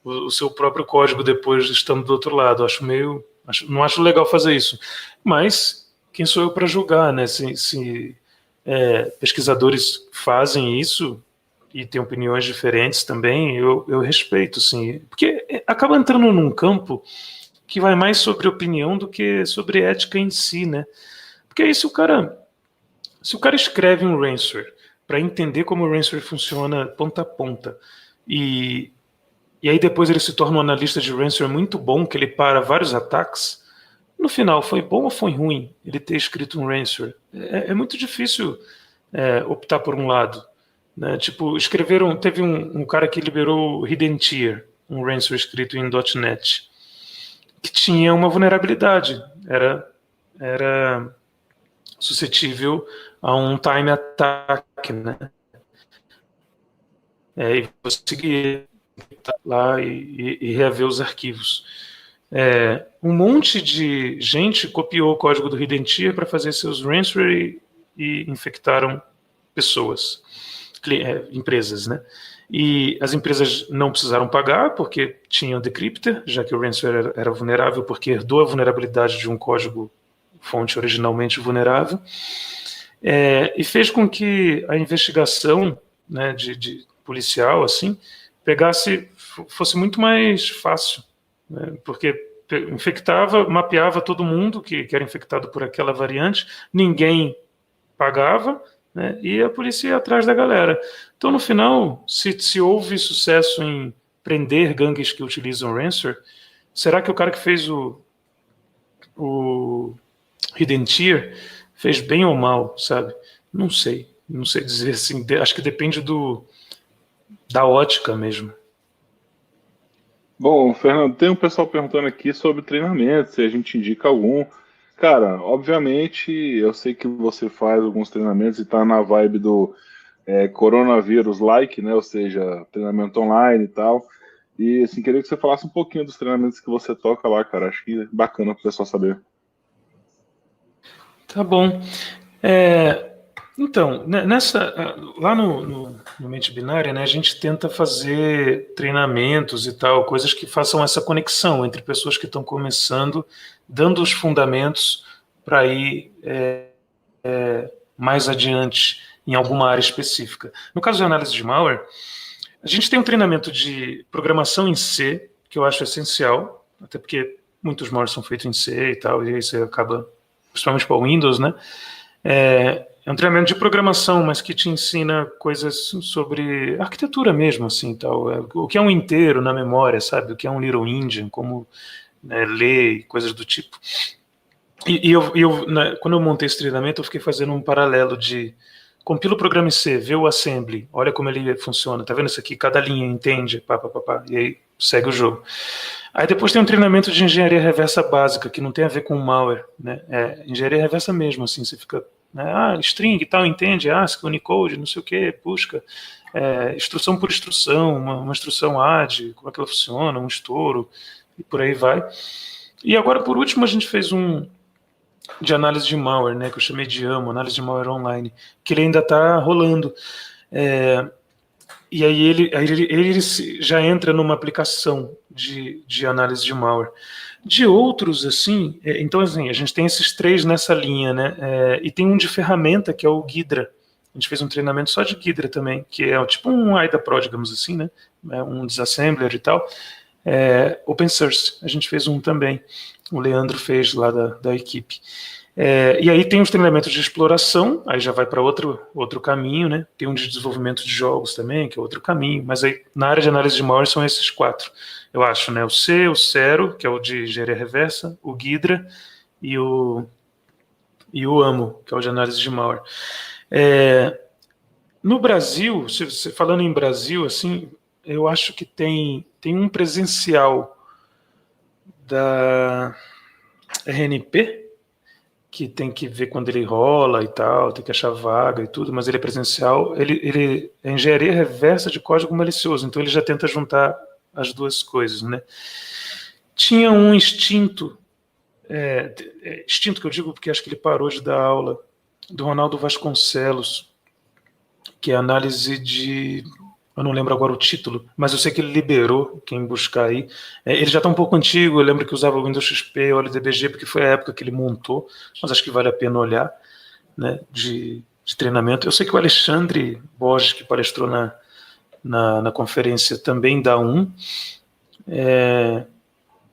o seu próprio código depois, estando do outro lado. Não acho legal fazer isso. Mas quem sou eu para julgar, né? Se pesquisadores fazem isso e têm opiniões diferentes também, eu respeito, sim. Porque acaba entrando num campo que vai mais sobre opinião do que sobre ética em si, né? Porque aí se o cara se o cara escreve um ransomware para entender como o ransomware funciona ponta a ponta, e aí depois ele se torna um analista de ransomware muito bom, que ele para vários ataques, no final, foi bom ou foi ruim ele ter escrito um ransomware? É muito difícil optar por um lado, né? Tipo, teve um cara que liberou o Hidden Tier, um ransomware escrito em .NET, que tinha uma vulnerabilidade, era suscetível a um time attack, né? E você conseguia lá e reaver os arquivos. Um monte de gente copiou o código do Hidden Tier para fazer seus ransomware e infectaram pessoas, empresas, né? E as empresas não precisaram pagar porque tinham decryptor, já que o ransomware era vulnerável porque herdou a vulnerabilidade de um código fonte originalmente vulnerável, e fez com que a investigação, né, de policial assim fosse muito mais fácil, né, porque mapeava todo mundo que era infectado por aquela variante, ninguém pagava, né, e a polícia ia atrás da galera. Então, no final, se houve sucesso em prender gangues que utilizam ransomware, será que o cara que fez o Hidden Tier fez bem ou mal, sabe? Não sei dizer assim, acho que depende da ótica mesmo. Bom, Fernando, tem um pessoal perguntando aqui sobre treinamento, se a gente indica algum. Cara, obviamente, eu sei que você faz alguns treinamentos e tá na vibe do coronavírus-like, né? Ou seja, treinamento online e tal. E, assim, queria que você falasse um pouquinho dos treinamentos que você toca lá, cara. Acho que é bacana pro pessoal saber. Tá bom. Então, lá no Mente Binária, né, a gente tenta fazer treinamentos e tal, coisas que façam essa conexão entre pessoas que estão começando, dando os fundamentos para ir mais adiante em alguma área específica. No caso de análise de malware, a gente tem um treinamento de programação em C, que eu acho essencial, até porque muitos malwares são feitos em C e tal, e aí você acaba, principalmente para o Windows, né? É um treinamento de programação, mas que te ensina coisas sobre arquitetura mesmo, assim, tal. O que é um inteiro na memória, sabe? O que é um little endian, como ler e coisas do tipo. Quando eu montei esse treinamento, eu fiquei fazendo um paralelo de compila o programa em C, vê o assembly, olha como ele funciona, tá vendo isso aqui? Cada linha entende, e aí segue o jogo. Aí depois tem um treinamento de engenharia reversa básica, que não tem a ver com malware, né? Engenharia reversa mesmo, assim, você fica, né? String e tal, entende, ASCII, Unicode, não sei o que, busca, instrução por instrução, uma instrução AD, como é que ela funciona, um estouro, e por aí vai. E agora, por último, a gente fez um de análise de malware, né, que eu chamei de AMO, análise de malware online, que ele ainda está rolando. E aí ele já entra numa aplicação de análise de malware. De outros, assim, então assim, a gente tem esses três nessa linha, né, e tem um de ferramenta, que é o Ghidra. A gente fez um treinamento só de Ghidra também, que é tipo um AIDA Pro, digamos assim, né, um disassembler e tal. Open source, a gente fez um também. O Leandro fez lá da equipe. E aí tem os treinamentos de exploração, aí já vai para outro caminho, né? Tem um de desenvolvimento de jogos também, que é outro caminho, mas aí na área de análise de malware são esses quatro, eu acho, né? O C, o Cero, que é o de engenharia reversa, o Ghidra e o AMO, que é o de análise de malware. No Brasil, falando em Brasil, assim, eu acho que tem um presencial da RNP, que tem que ver quando ele rola e tal, tem que achar vaga e tudo, mas ele é presencial, ele é engenharia reversa de código malicioso, então ele já tenta juntar as duas coisas, né? Tinha um extinto que eu digo porque acho que ele parou de dar aula, do Ronaldo Vasconcelos, que é análise de... Eu não lembro agora o título, mas eu sei que ele liberou, quem buscar aí. Ele já está um pouco antigo, eu lembro que usava o Windows XP, o LDBG, porque foi a época que ele montou, mas acho que vale a pena olhar, né, de treinamento. Eu sei que o Alexandre Borges, que palestrou na conferência, também dá um.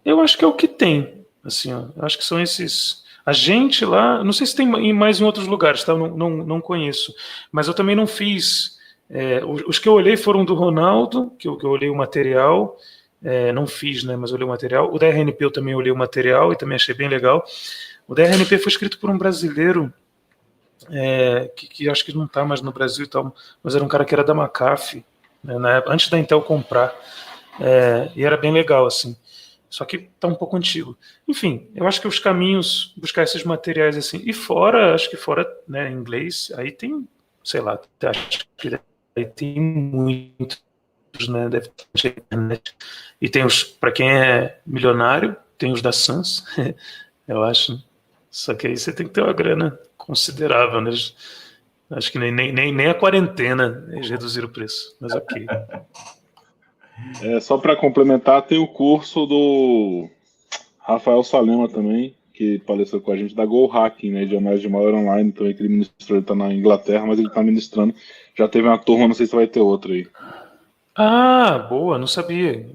Eu acho que é o que tem. Assim, eu acho que são esses... A gente lá, não sei se tem mais em outros lugares, tá? Eu não conheço, mas eu também não fiz. Os que eu olhei foram do Ronaldo, que eu olhei o material, não fiz, né? Mas eu olhei o material. O da RNP eu também olhei o material e também achei bem legal. O da RNP foi escrito por um brasileiro, que acho que não está mais no Brasil e tal, mas era um cara que era da McAfee, né, na época, antes da Intel comprar, e era bem legal, assim. Só que está um pouco antigo. Enfim, eu acho que os caminhos, buscar esses materiais assim, e fora, acho que fora, né, inglês, aí tem, sei lá, acho que aí tem muitos, né, deve ter internet. E tem os, para quem é milionário, tem os da Sans, eu acho. Só que aí você tem que ter uma grana considerável, né? Acho que nem a quarentena eles reduziram o preço, mas ok. Só para complementar, tem o curso do Rafael Salema também, que palestrou com a gente, da Go Hacking, né, de análise de malware online, também, que ele ministrou, ele está na Inglaterra, mas ele está ministrando. Já teve uma turma, não sei se vai ter outra aí. Ah, boa, não sabia.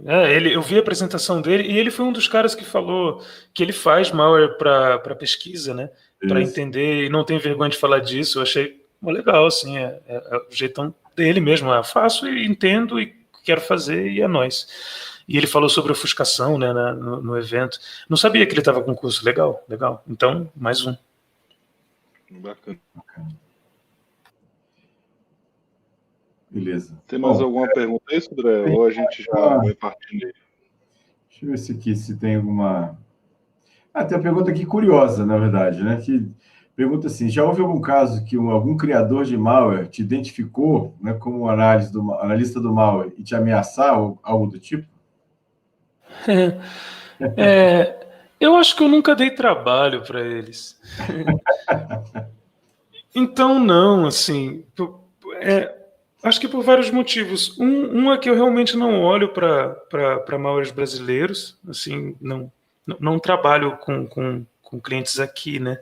Eu vi a apresentação dele e ele foi um dos caras que falou que ele faz malware para pesquisa, né? Para entender e não tem vergonha de falar disso. Eu achei legal, assim, é o jeitão dele mesmo. Faço e entendo e quero fazer e é nóis. E ele falou sobre ofuscação, né, no evento. Não sabia que ele estava com curso. Legal, legal. Então, mais um. Bacana. Beleza. Tem mais alguma pergunta aí, André? Ou a gente já vai partindo aí? Deixa eu ver se tem alguma... tem uma pergunta aqui curiosa, na verdade, né? Que pergunta assim: já houve algum caso que algum criador de malware te identificou, né, como analista do malware e te ameaçar ou algo do tipo? Eu acho que eu nunca dei trabalho para eles. Então, não, assim, acho que por vários motivos. Um é que eu realmente não olho para malwares brasileiros, assim, não trabalho com clientes aqui, né?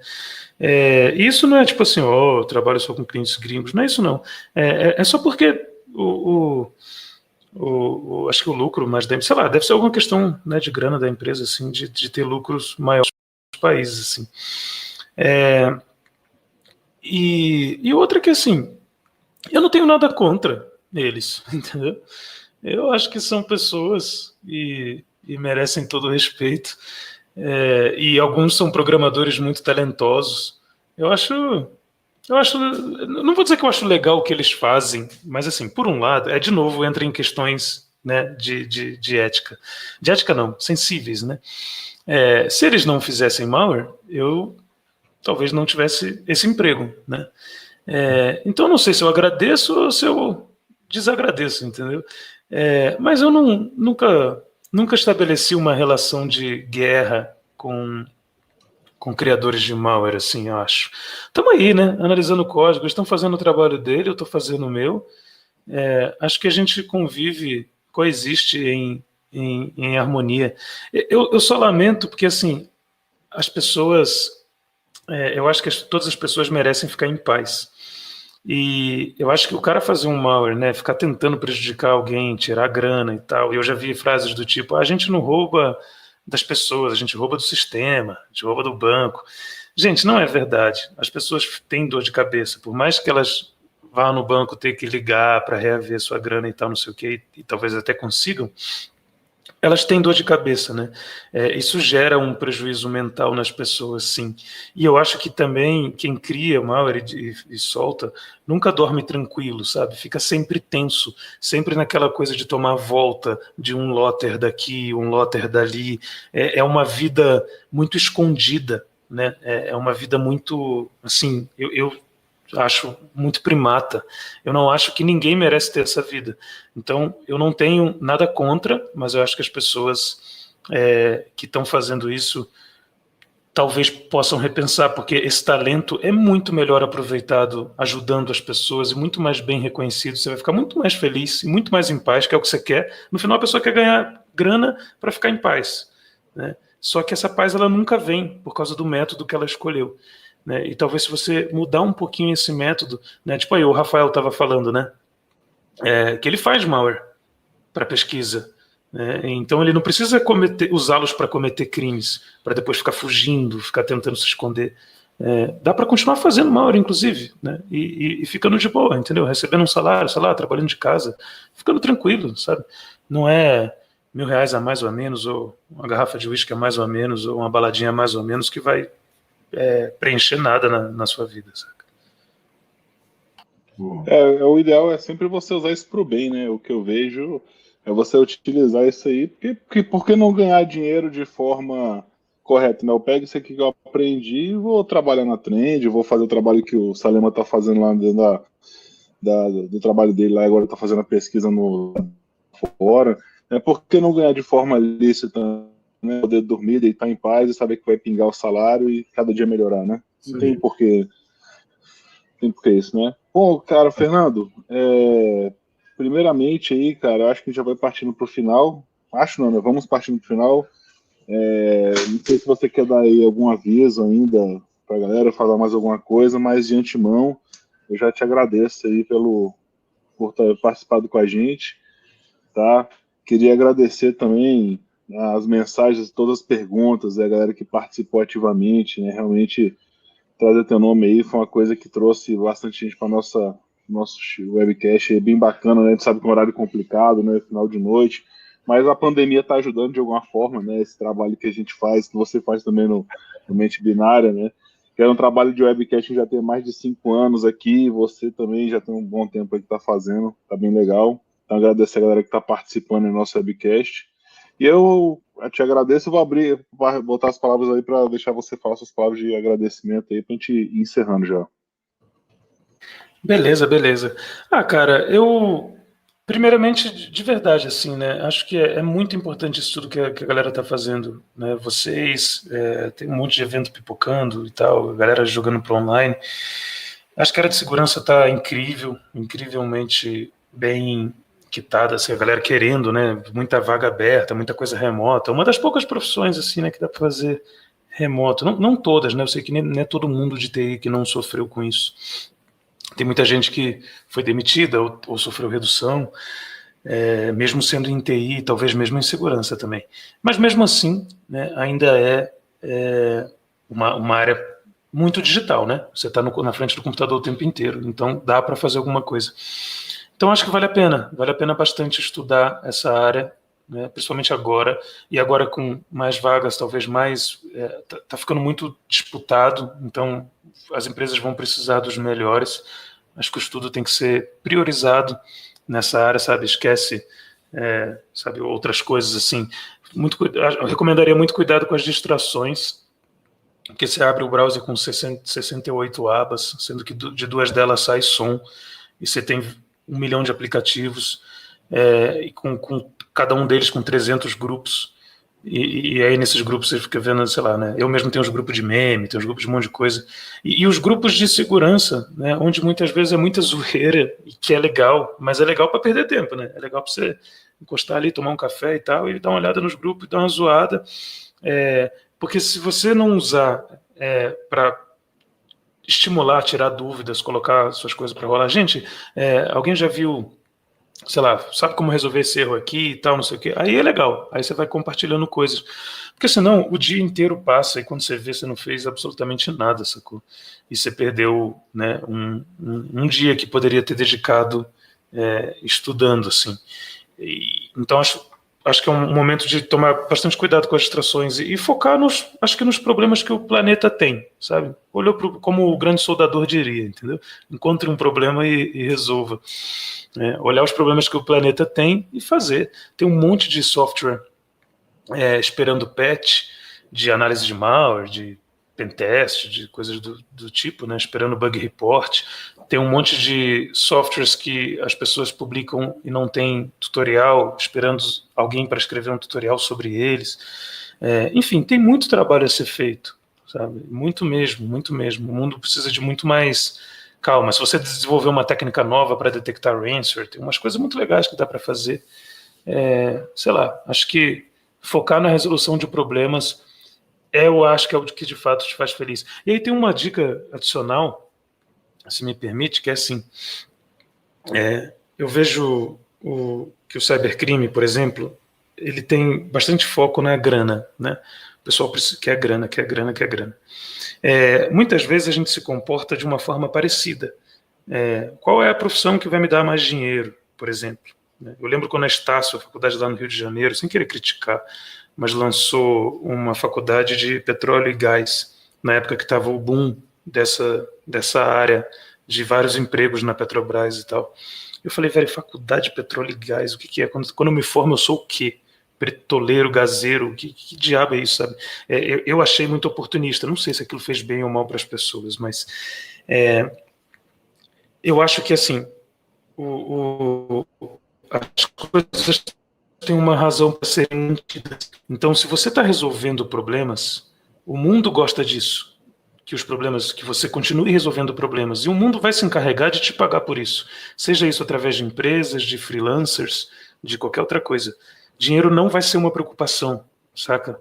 Isso não é tipo assim, eu trabalho só com clientes gringos, não é isso não. É só porque acho que o lucro mais sei lá, deve ser alguma questão, né, de grana da empresa, assim, de ter lucros maiores nos países, assim. E outra que, assim, eu não tenho nada contra eles, entendeu? Eu acho que são pessoas e merecem todo o respeito. E alguns são programadores muito talentosos. Eu acho, não vou dizer que eu acho legal o que eles fazem, mas assim, por um lado, de novo, entra em questões, né, de ética. De ética não, sensíveis, né? Se eles não fizessem malware, eu talvez não tivesse esse emprego, né? Então não sei se eu agradeço ou se eu desagradeço, entendeu? Mas eu nunca estabeleci uma relação de guerra com criadores de malware, assim, eu acho. Estamos aí, né? Analisando o código, eles estão fazendo o trabalho dele, eu estou fazendo o meu. Acho que a gente coexiste em harmonia. Eu só lamento porque, assim, as pessoas... eu acho que todas as pessoas merecem ficar em paz. E eu acho que o cara fazer um malware, né, ficar tentando prejudicar alguém, tirar grana e tal, e eu já vi frases do tipo, a gente não rouba das pessoas, a gente rouba do sistema, a gente rouba do banco. Gente, não é verdade. As pessoas têm dor de cabeça, por mais que elas vá no banco ter que ligar para reaver sua grana e tal, não sei o que, e talvez até consigam, elas têm dor de cabeça, né? Isso gera um prejuízo mental nas pessoas, sim. E eu acho que também quem cria malware e solta nunca dorme tranquilo, sabe? Fica sempre tenso, sempre naquela coisa de tomar volta de um lotter daqui, um lotter dali. É uma vida muito escondida, né? É uma vida muito, assim, eu acho muito primata. Eu não acho que ninguém merece ter essa vida. Então, eu não tenho nada contra, mas eu acho que as pessoas que estão fazendo isso talvez possam repensar, porque esse talento é muito melhor aproveitado ajudando as pessoas e muito mais bem reconhecido. Você vai ficar muito mais feliz e muito mais em paz, que é o que você quer. No final, a pessoa quer ganhar grana para ficar em paz, né? Só que essa paz ela nunca vem por causa do método que ela escolheu. Né? E talvez se você mudar um pouquinho esse método, né? Tipo aí o Rafael estava falando, né? Que ele faz malware para pesquisa. né? Então ele não precisa usá-los para cometer crimes, para depois ficar fugindo, ficar tentando se esconder. Dá para continuar fazendo malware, inclusive, né? E ficando de boa, entendeu? Recebendo um salário, sei lá, trabalhando de casa, ficando tranquilo, sabe? Não é R$ 1.000 a mais ou a menos, ou uma garrafa de uísque a mais ou a menos, ou uma baladinha a mais ou a menos que vai preencher nada na sua vida, sabe? O ideal é sempre você usar isso pro bem, né? O que eu vejo é você utilizar isso aí, porque por que não ganhar dinheiro de forma correta, né? Eu pego isso aqui que eu aprendi e vou trabalhar na Trend, vou fazer o trabalho que o Salema tá fazendo lá dentro do trabalho dele lá, agora tá fazendo a pesquisa no fora. Por que não ganhar de forma lícita, né? Poder dormir, deitar em paz e saber que vai pingar o salário e cada dia melhorar, né? Não tem porquê. Tem porque isso, né? Bom, cara, Fernando, primeiramente aí, cara, acho que já vai partindo pro final. Acho não, né? Vamos partindo pro final. Não sei se você quer dar aí algum aviso ainda pra galera, falar mais alguma coisa, mas de antemão, eu já te agradeço aí por ter participado com a gente, tá? Queria agradecer também as mensagens, todas as perguntas, a galera que participou ativamente, né? Realmente trazer teu nome aí foi uma coisa que trouxe bastante gente para nosso webcast, é bem bacana, né? A gente sabe que é um horário complicado, né? Final de noite, mas a pandemia está ajudando de alguma forma, né? Esse trabalho que a gente faz, que você faz também no Mente Binária, né? Que é um trabalho de webcast que já tem mais de 5 anos aqui, você também já tem um bom tempo aí que está fazendo, tá bem legal. Então agradecer a galera que está participando no nosso webcast. E eu te agradeço, vou botar as palavras aí para deixar você falar suas palavras de agradecimento aí para a gente ir encerrando já. Beleza. Cara, primeiramente, de verdade, assim, né? Acho que é muito importante isso tudo que a galera tá fazendo, né? Vocês, tem um monte de evento pipocando e tal, a galera jogando pro online. Acho que a área de segurança tá incrível, incrivelmente bem quitada, assim, a galera querendo, né? Muita vaga aberta, muita coisa remota. Uma das poucas profissões, assim, né, que dá para fazer remoto. Não todas, né? Eu sei que nem é todo mundo de TI que não sofreu com isso. Tem muita gente que foi demitida ou sofreu redução, mesmo sendo em TI, talvez mesmo em segurança também. Mas mesmo assim, né, ainda é uma área muito digital, né? Você está na frente do computador o tempo inteiro, então dá para fazer alguma coisa. Então acho que vale a pena bastante estudar essa área, né, principalmente agora, e agora com mais vagas, talvez mais, tá ficando muito disputado, então as empresas vão precisar dos melhores. Acho que o estudo tem que ser priorizado nessa área, sabe? Esquece, sabe, outras coisas assim. Eu recomendaria muito cuidado com as distrações, porque você abre o browser com 68 abas, sendo que de 2 delas sai som, e você tem 1 milhão de aplicativos, e com cada um deles com 300 grupos, e aí nesses grupos você fica vendo, sei lá, né? Eu mesmo tenho os grupos de meme, tenho os grupos de um monte de coisa, e os grupos de segurança, né? Onde muitas vezes é muita zoeira, e que é legal, mas é legal para perder tempo, né? É legal para você encostar ali, tomar um café e tal, e dar uma olhada nos grupos, dar uma zoada, porque se você não usar para estimular, tirar dúvidas, colocar suas coisas para rolar. Gente, alguém já viu, sei lá, sabe como resolver esse erro aqui e tal, não sei o quê? Aí é legal, aí você vai compartilhando coisas. Porque senão o dia inteiro passa e quando você vê, você não fez absolutamente nada, sacou? E você perdeu, né, um dia que poderia ter dedicado estudando, assim. Então acho que é um momento de tomar bastante cuidado com as distrações e focar acho que nos problemas que o planeta tem, sabe? Olhou como o grande soldador diria, entendeu? Encontre um problema e resolva. Olhar os problemas que o planeta tem e fazer. Tem um monte de software esperando patch, de análise de malware, de pentest, de coisas do tipo, né? Esperando bug report. Tem um monte de softwares que as pessoas publicam e não tem tutorial, esperando alguém para escrever um tutorial sobre eles. Enfim, tem muito trabalho a ser feito, sabe? Muito mesmo, muito mesmo. O mundo precisa de muito mais calma. Se você desenvolver uma técnica nova para detectar ransomware, tem umas coisas muito legais que dá para fazer. Sei lá, acho que focar na resolução de problemas eu acho que é o que de fato te faz feliz. E aí tem uma dica adicional, se me permite, que é assim, eu vejo que o cybercrime, por exemplo, ele tem bastante foco na grana, né? O pessoal quer grana, quer grana, quer grana. Muitas vezes a gente se comporta de uma forma parecida. Qual é a profissão que vai me dar mais dinheiro, por exemplo? Eu lembro quando a Estácio, a faculdade lá no Rio de Janeiro, sem querer criticar, mas lançou uma faculdade de petróleo e gás, na época que estava o boom dessa área de vários empregos na Petrobras e tal. Eu falei, velho, faculdade de petróleo e gás, o que é? Quando eu me formo, eu sou o quê? Bretoleiro, gazeiro, que diabo é isso, sabe? Eu achei muito oportunista, não sei se aquilo fez bem ou mal para as pessoas, mas eu acho que, assim, as coisas têm uma razão para serem mantidas. Então, se você está resolvendo problemas, o mundo gosta disso, que você continue resolvendo problemas, e o mundo vai se encarregar de te pagar por isso, seja isso através de empresas, de freelancers, de qualquer outra coisa. Dinheiro não vai ser uma preocupação, saca?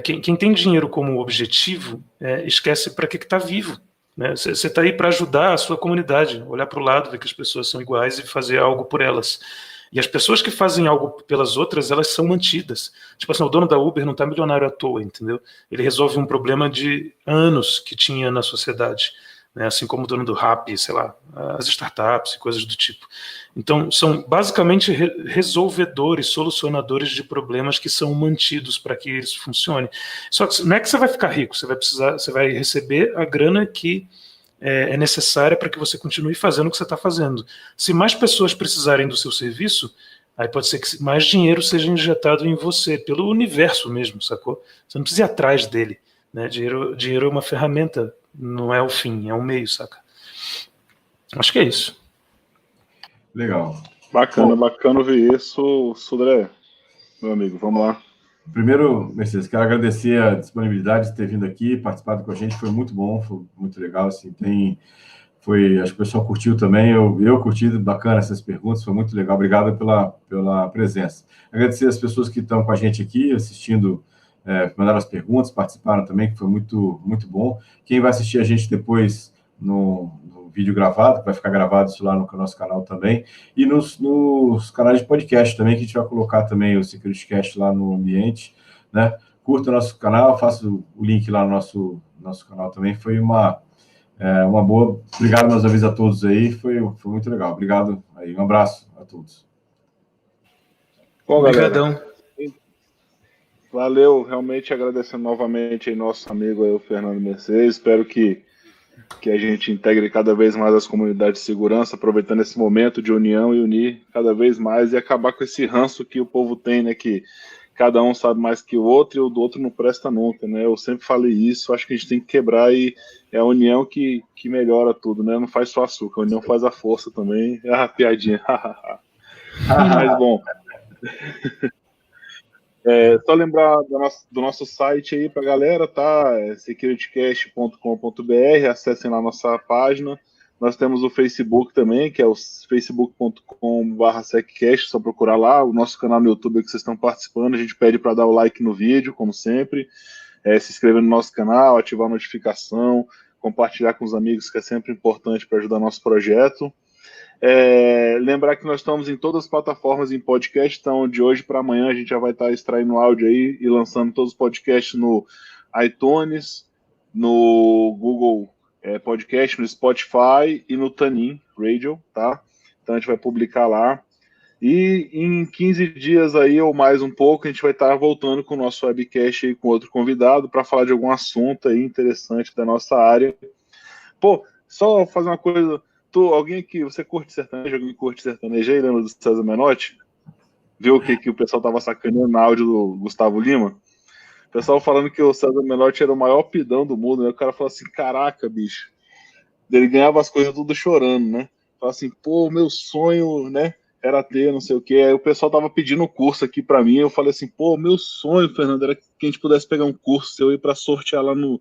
Quem tem dinheiro como objetivo, esquece para que está vivo. Você está aí para ajudar a sua comunidade, olhar para o lado, ver que as pessoas são iguais e fazer algo por elas. E as pessoas que fazem algo pelas outras, elas são mantidas. Tipo assim, o dono da Uber não está milionário à toa, entendeu? Ele resolve um problema de anos que tinha na sociedade. Assim como o dono do Rappi, sei lá, as startups e coisas do tipo. Então, são basicamente resolvedores, solucionadores de problemas que são mantidos para que isso funcione. Só que não é que você vai ficar rico, você vai receber a grana que é necessária para que você continue fazendo o que você está fazendo. Se mais pessoas precisarem do seu serviço, aí pode ser que mais dinheiro seja injetado em você, pelo universo mesmo, sacou? Você não precisa ir atrás dele. Dinheiro é uma ferramenta, não é o fim, é um meio, saca? Acho que é isso. Legal. Bacana ouvir isso, Sodré, meu amigo, vamos lá. Primeiro, Mercedes, quero agradecer a disponibilidade de ter vindo aqui, participado com a gente, foi muito bom, foi muito legal, assim, acho que o pessoal curtiu também, eu curti, bacana essas perguntas, foi muito legal, obrigado pela presença. Agradecer as pessoas que estão com a gente aqui, assistindo, mandaram as perguntas, participaram também, que foi muito, muito bom. Quem vai assistir a gente depois no vídeo gravado, que vai ficar gravado isso lá no nosso canal também, e nos canais de podcast também, que a gente vai colocar também o SecurityCast lá no ambiente, né? Curta o nosso canal, faça o link lá no nosso canal também, foi uma boa. Obrigado mais uma vez a todos aí, foi muito legal. Obrigado aí, um abraço a todos. Bom, obrigadão. Galera, valeu, realmente agradecendo novamente aí nosso amigo aí, o Fernando Mercedes, espero que a gente integre cada vez mais as comunidades de segurança, aproveitando esse momento de união e unir cada vez mais e acabar com esse ranço que o povo tem, né, que cada um sabe mais que o outro e o do outro não presta nunca, né, eu sempre falei isso, acho que a gente tem que quebrar e é a união que melhora tudo, né, não faz só açúcar, a união faz a força também, piadinha, mas bom... só lembrar do nosso site aí pra galera, tá? securitycast.com.br, acessem lá a nossa página. Nós temos o Facebook também, que é o facebook.com/seccast, só procurar lá. O nosso canal no YouTube que vocês estão participando, a gente pede para dar o like no vídeo, como sempre. Se inscrever no nosso canal, ativar a notificação, compartilhar com os amigos, que é sempre importante para ajudar nosso projeto. Lembrar que nós estamos em todas as plataformas em podcast, então de hoje para amanhã a gente já vai estar extraindo áudio aí e lançando todos os podcasts no iTunes, no Google Podcast, no Spotify e no TuneIn Radio, tá? Então a gente vai publicar lá. E em 15 dias aí, ou mais um pouco, a gente vai estar voltando com o nosso webcast aí com outro convidado para falar de algum assunto aí interessante da nossa área. Pô, só fazer uma coisa... alguém aqui, você curte sertanejo? Alguém curte sertanejo aí? Lembra do César Menotti? Viu o que o pessoal tava sacaneando no áudio do Gustavo Lima? O pessoal falando que o César Menotti era o maior pidão do mundo, né? O cara falou assim, caraca, bicho. Ele ganhava as coisas tudo chorando, né? Falou assim, pô, meu sonho, né? Era ter, não sei o quê. Aí o pessoal tava pedindo um curso aqui pra mim. Eu falei assim, pô, meu sonho, Fernando, era que a gente pudesse pegar um curso seu aí pra sortear lá no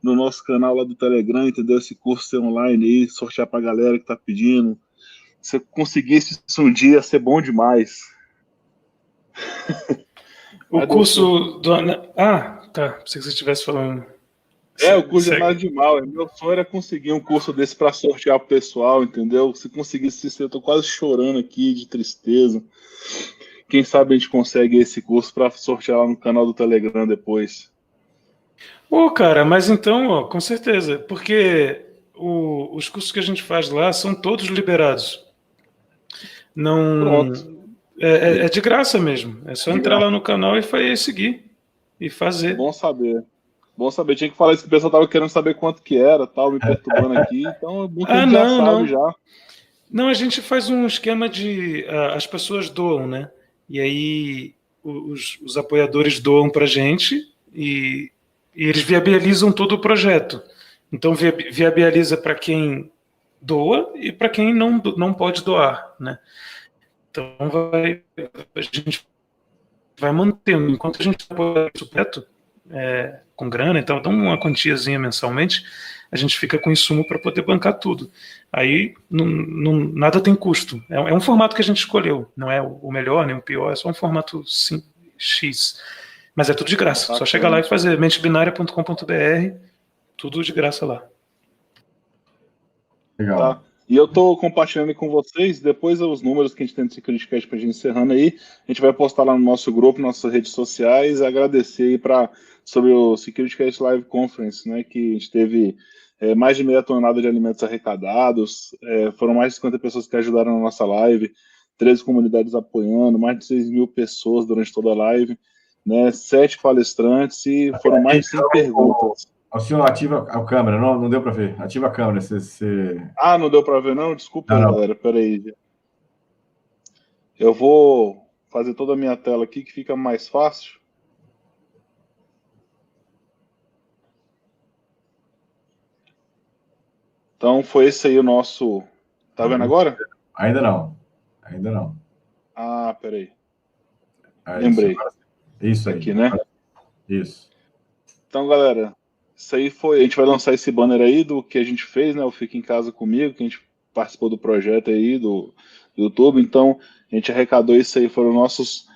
nosso canal lá do Telegram, entendeu? Esse curso ser online aí, sortear pra galera que tá pedindo. Se eu conseguisse isso um dia, ia ser bom demais. O curso do... tá. Pensei que você estivesse falando... o curso é mais de mal. Meu sonho era conseguir um curso desse pra sortear pro pessoal, entendeu? Se conseguisse isso, eu tô quase chorando aqui de tristeza. quem sabe a gente consegue esse curso para sortear lá no canal do Telegram depois. Cara, mas então, ó, com certeza, porque os cursos que a gente faz lá são todos liberados. Não, Pronto. é de graça mesmo. É só De entrar graça. lá no canal e seguir e fazer. Bom saber. Bom saber. Tinha que falar isso que o pessoal tava querendo saber quanto que era, tal, me perturbando aqui. Então é bom que a gente já Não, sabe não. já. Não, a gente faz um esquema de as pessoas doam, né? E aí os apoiadores doam para a gente e eles viabilizam todo o projeto. Então viabiliza para quem doa e para quem não pode doar, né? Então a gente vai mantendo. Enquanto a gente apoia o projeto com grana, então dá uma quantiazinha mensalmente, a gente fica com insumo para poder bancar tudo. Aí nada tem custo. É um formato que a gente escolheu. Não é o melhor nem o pior, é só um formato X. Mas é tudo de graça. Só chegar lá e fazer mentebinaria.com.br, tudo de graça lá. Legal. Tá. E eu tô compartilhando com vocês, depois os números que a gente tem no SecurityCast pra gente encerrando aí, a gente vai postar lá no nosso grupo, nas nossas redes sociais, agradecer aí sobre o SecurityCast Live Conference, né, que a gente teve mais de 0,5 tonelada de alimentos arrecadados, foram mais de 50 pessoas que ajudaram na nossa live, 13 comunidades apoiando, mais de 6 mil pessoas durante toda a live, né, 7 palestrantes e foram mais de 100 perguntas. O senhor ativa a câmera, não deu para ver. Ativa a câmera. Ah, não deu para ver, não? Desculpa aí, Não. galera. Peraí. Eu vou fazer toda a minha tela aqui, que fica mais fácil. Então, foi esse aí o nosso... Tá vendo agora? Ainda não. Ah, peraí. Aí, Lembrei. Isso aí. Aqui, né? Isso. Então, galera, isso aí foi... A gente vai lançar esse banner aí do que a gente fez, né? O Fica em Casa Comigo, que a gente participou do projeto aí do YouTube. Então, a gente arrecadou isso aí, foram nossos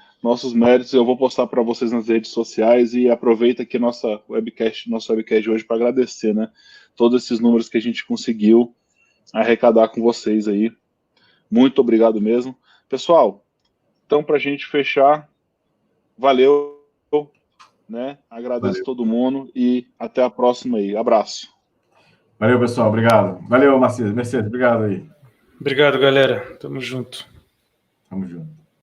méritos. Eu vou postar para vocês nas redes sociais e aproveita aqui nosso webcast de hoje para agradecer, né? Todos esses números que a gente conseguiu arrecadar com vocês aí. Muito obrigado mesmo. Pessoal, então para a gente fechar, valeu, né? Agradeço todo mundo e até a próxima aí. Abraço. Valeu, pessoal. Obrigado. Valeu, Mercedes. Obrigado aí. Obrigado, galera. Tamo junto. Tamo junto.